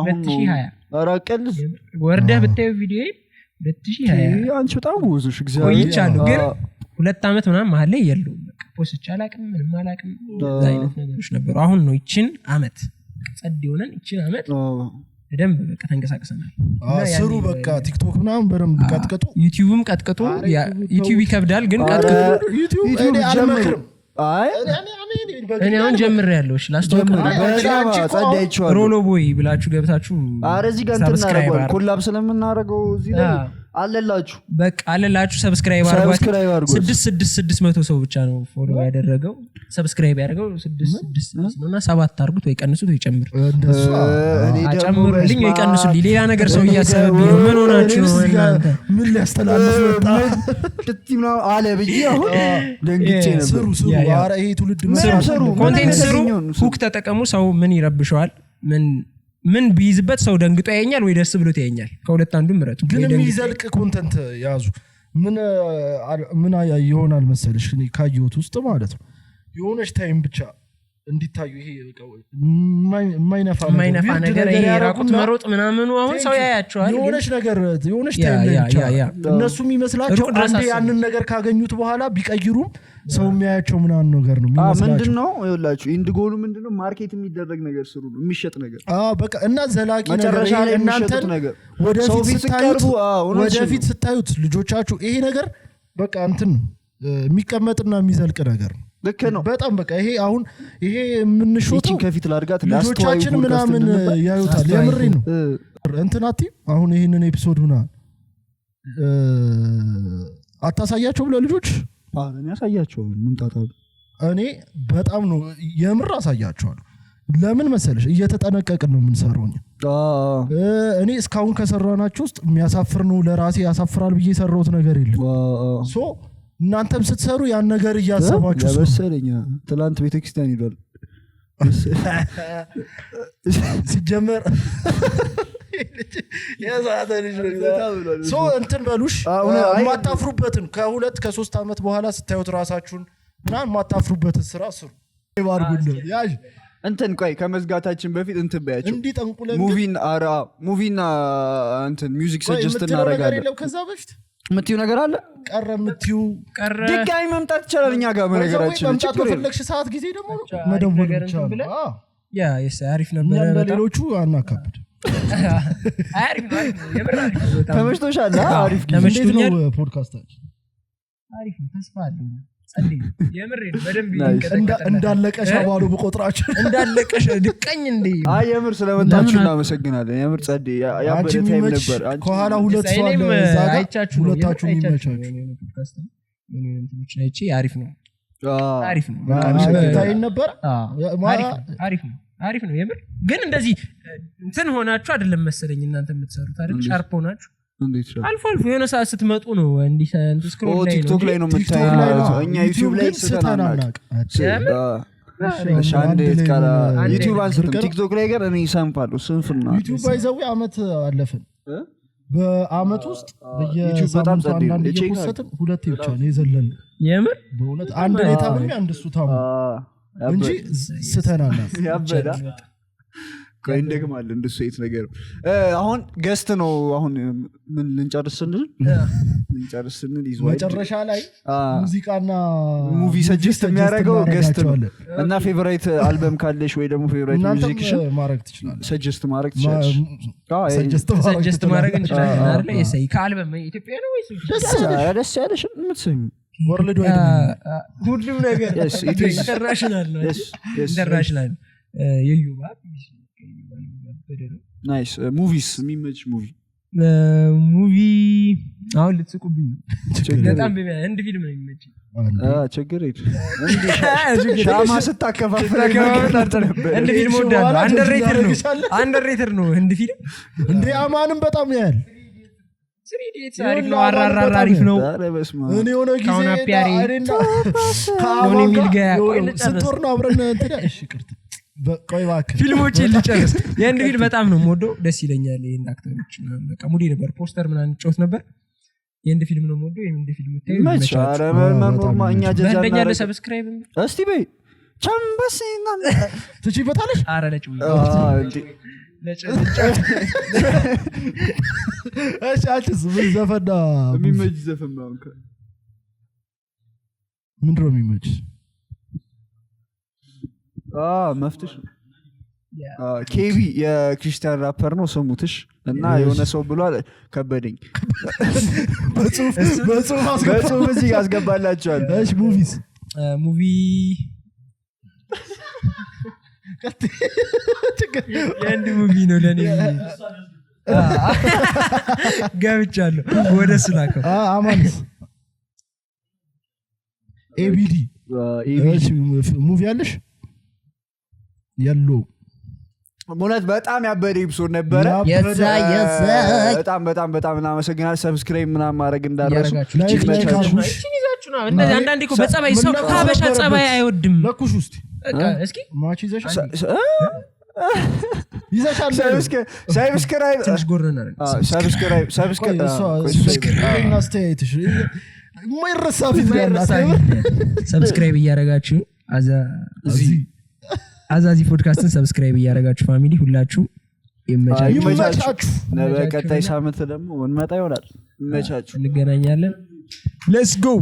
Speaker 1: 2020
Speaker 2: አራቀልስ
Speaker 1: ወርደህ ብታዩ ቪዲዮ 2020
Speaker 2: አንቺ በጣም ወዙሽ እግዚአብሔር
Speaker 1: ቆይቻለሁ ግን 2 አመት ምናምን መሀል ላይ የለውም በቃ ፖስት አላቅም ምንም አላቅም አይነት ነገሮች ነበሩ አሁን ነው ይችን አመት ጸድ ሆነን ይችን አመት በደንብ በቃ ተንቀሳቅሰናል
Speaker 3: ስሩ በቃ ቲክቶክ ምናምን በደንብ ቀጥቀጡ
Speaker 1: ዩቲዩብም ቀጥቀጡ ዩቲዩብ ይከብዳል ግን ቀጥቀጡ
Speaker 3: ዩቲዩብ እኔ አልመክርም
Speaker 2: አይ
Speaker 1: እኔ አሁን ጀምሬያለሁ እሺ ላስተዋውቅ ሮሎ ቦይ ብላችሁ ገብታችሁ
Speaker 2: አረዚ ጋር እንተናረጋው ኮላብ ስለምናረጋው እዚህ ላይ አለላችሁ
Speaker 1: በቃ አለላችሁ ሰብስክራይብ አድርጉ 600 ሰው ብቻ ነው ፎሎ ያደረገው ሰብስክራይብ ያደረገው 6 ነውና 7 አድርጉት ወይ ቀንሱት ወይ ጨምሩ
Speaker 3: እንደሱ
Speaker 1: ጨምሩልኝ ወይ ቀንሱልኝ ሌላ ነገር ሰው እያሰበብኝ ነው ምን ሆናችሁ ነው እናንተ
Speaker 3: ምን ሊያስተላልፍ ወጣ
Speaker 2: ትቲም ነው አለ ብዬ አሁን ደንግጬ ነበር
Speaker 3: ስሩ ኧረ ይሄ ትውልድ
Speaker 2: ስሩ
Speaker 1: ኮንቴንት ስሩ ሁክ ተጠቀሙ ሰው ምን ይረብሸዋል ምን ቢይዝበት ሰው ደንግጦ ያየኛል ወይ ደስ ብሎት ያየኛል ከሁለት አንዱ ምረጡ
Speaker 3: ግን የሚዘልቅ ኮንቴንት ያዙ ምን ይሆናል መሰለሽ ካየሁት ውስጥ ማለት ነው የሆነች ታይም ብቻ እንዲታዩ ይሄ የማይነፋ
Speaker 1: ነገር ይሄ ራቁት መሮጥ ምናምኑ አሁን ሰው ያያቸዋል
Speaker 3: የሆነች ታይም ላይ ብቻ እነሱም ይመስላቸው አንዴ ያንን ነገር ካገኙት በኋላ ቢቀይሩም ሰው የሚያያቸው ምናምን ነገር ነው የሚመስላቸው
Speaker 2: ምንድነው ይኸውላችሁ ኢንድጎሉ ምንድነው ማርኬት የሚደረግ ነገር ስሩ ነው የሚሸጥ ነገር
Speaker 3: በቃ እና ዘላቂ ነገር እናንተ ወደፊት ስታዩት ልጆቻችሁ ይሄ ነገር በቃ እንትን የሚቀመጥና የሚዘልቅ ነገር ነው
Speaker 2: ልክ ነው
Speaker 3: በጣም በቃ ይሄ አሁን ይሄ የምንሾተው
Speaker 2: ከፊት ላድርጋት
Speaker 3: ልጆቻችን ምናምን ያዩታል የምሬ ነው እንትናቲ አሁን ይሄንን ኤፒሶድ ምናምን አታሳያቸው ብለ ልጆች
Speaker 2: እኔ ያሳያቸው ምን ታታው
Speaker 3: እኔ በጣም ነው የምር አሳያቸዋለሁ ለምን መሰለሽ እየተጠነቀቅን ነው የምንሰራው እኔ እስካሁን ከሰራናችሁ ውስጥ የሚያሳፍር ነው ለራሴ ያሳፍራል ብዬ የሰራሁት ነገር የለም ሶ እናንተም ስትሰሩ ያን ነገር እያሰባችሁ
Speaker 2: ለበሰለኛ ትላንት ቤተክርስቲያን ሄዷል
Speaker 3: ሲጀመር የዛተ ልጅ ነው ሶ እንትን በሉሽ ማታፍሩበትን ከ2-3 አመት በኋላ ስታዩት ራሳችሁን ምናምን ማታፍሩበትን ስራ ስሩ ይባርጉልኝ ያጅ
Speaker 2: እንትን ቆይ ከመዝጋታችን በፊት እንትን በያቸው
Speaker 3: እንዲ ጠንቁለ
Speaker 2: ሙቪና እንትን ሚውዚክ ሰጀስት እናደርጋለን
Speaker 3: ከዛ በፊት
Speaker 2: ምትዩ ነገር አለ
Speaker 3: ቀረ
Speaker 2: ድጋሚ መምጣት ይችላል እኛ ጋር በነገራችን
Speaker 3: ችግር የለሽ ሰዓት ጊዜ ደግሞ መደወል ይችላል
Speaker 1: አሪፍ ነበር
Speaker 3: በሌሎቹ አናካብድ
Speaker 2: ተመችቶሻል አሪፍ
Speaker 1: ተመችቶኛል
Speaker 3: ፖድካስታችን
Speaker 1: አሪፍ ነው ተስፋ አለኝ የምሬ ነው በደንብ
Speaker 3: እንዳለቀ ሻባሉ በቆጥራችን
Speaker 1: እንዳለቀሽ ድቀኝ እንዴ
Speaker 2: የምር ስለመጣችሁ እናመሰግናለን የምር ጸዴ ያበደ ታይም ነበር
Speaker 3: ከኋላ ሁለት ሰው አለ
Speaker 1: አይቻችሁ
Speaker 3: ሁለታችሁ የሚመቻችሁ
Speaker 1: አሪፍ ነው
Speaker 3: ታይም ነበር
Speaker 1: አሪፍ ነው የምር ግን እንደዚህ እንትን ሆናችሁ አይደለም መሰለኝ እናንተ የምትሰሩት አይደል ሻርፕ ሆናችሁ አልፎ የሆነ ሰዓት ስትመጡ ነው እንዲህ ስክሮል ላይ
Speaker 2: ቲክቶክ ላይ ነው የምታዩት እኛ ዩቲዩብ ላይ ስተናናቅ ዩቲዩብ አንስተን ቲክቶክ ላይ ግን እኔ ሰምፓለሁ ስንፍና
Speaker 3: ዩቲዩብ ባይዘው አመት አለፈን በአመት ውስጥ በየሳምንቱ አንዳንድ እየወሰትን ሁለቴ ብቻ ነው የዘለልን
Speaker 1: የምር
Speaker 3: በእውነት አንድ ላይ ታምሜ አንድ እሱ ታሙ እንጂ ስተናናቅ
Speaker 2: ያበዳ ቆይ እንደግማለን እንደሱ አይነት ነገር አሁን ገስት ነው አሁን ምን ልንጨርስ ስንል ይዟል
Speaker 3: መጨረሻ ላይ ሙዚቃና
Speaker 2: ሙቪ ሰጀስት የሚያደርገው ገስት ነው እና ፌቨራይት አልበም ካለሽ ወይ ደግሞ ፌቨራይት ሚውዚክሽን
Speaker 3: ማድረግ ትችላለሽ
Speaker 2: ሰጀስት ማድረግ ትችላለሽ
Speaker 1: ሰጀስት ማድረግ እንችላለን አይደል እሰይ ከአልበም ኢትዮጵያ ነው ወይስ
Speaker 2: ደስ ያለሽ የምትሰሚ
Speaker 3: ወርልድ ዋይድ
Speaker 1: ሁሉም ነገር ኢንተርናሽናል ነው ኢንተርናሽናል የዩባ
Speaker 2: ናይስ ሙቪስ የሚመች ሙቪ
Speaker 1: ሙቪ አሁን ልትስቁብኝ በጣም ህንድ ፊልም ነው የሚመችኝ
Speaker 2: ችግር ሻማ ስታከፋፍል
Speaker 1: ህንድ ፊልም ወዳለሁ አንደርሬትድ ነው ህንድ ፊልም
Speaker 3: እንዴ አማንም በጣም ያያል
Speaker 1: አሪፍ ነው
Speaker 3: እኔ የሆነ ጊዜ ስትወር ነው አብረን እሺ ቅርት ቆይ እባክህ
Speaker 1: ፊልሞች ልጨርስ የህንድ ፊልም በጣም ነው የምወደው ደስ ይለኛል ይሄን አክተሮች በቃ ሙዲ ነበር ፖስተር ምናምን ጮት ነበር የህንድ ፊልም ነው የምወደው የህንድ ፊልም በህንደኛ ለሰብስክራይብ
Speaker 2: እስቲ በይ ቻምበሲና
Speaker 3: ትችይበታለሽ
Speaker 1: ኧረ ለጭው
Speaker 3: እሺ አትስ ምን ዘፈና
Speaker 2: የሚመጅ ዘፈን ነው
Speaker 3: ምንድን ነው የሚመች
Speaker 2: መፍትሽ ኬቢ የክርስቲያን ራፐር ነው ስሙትሽ እና የሆነ ሰው ብሏል ከበደኝ በጽሁፍ እዚህ ያስገባላቸዋል
Speaker 3: እሺ ሙቪስ
Speaker 1: ሙቪ የአንድ ሙቪ ነው ለኔ ገብቻለሁ ወደ እሱ ላከው
Speaker 3: አማንስ ኤቢዲ ሙቪ አለሽ ያለው
Speaker 2: ሞነት በጣም ያበደ ኤፒሶድ ነበረ በጣም እናመሰግናለን ሰብስክራይብ ምናምን ማድረግ እንዳረሱ
Speaker 1: አንዳንዴ እኮ በጸባይ ሰው ሀበሻ ጸባይ አይወድም
Speaker 3: ለኩሽ ውስጥ
Speaker 1: እስኪ
Speaker 3: ማች ይዘሻል
Speaker 2: ሰብስክራይብ
Speaker 1: ትንሽ ጎርነና
Speaker 3: ሰብስክራይብ አስተያየትሽ የማይረሳ ፊት ያላት
Speaker 1: ሰብስክራይብ እያደረጋችሁ አዛዚ ፖድካስትን ሰብስክራይብ እያደረጋችሁ ፋሚሊ ሁላችሁ
Speaker 2: ይመቻችሁ በቀጣይ ሳምንት ደግሞ እንመጣ ይሆናል ይመቻችሁ
Speaker 1: እንገናኛለን ሌትስ ጎ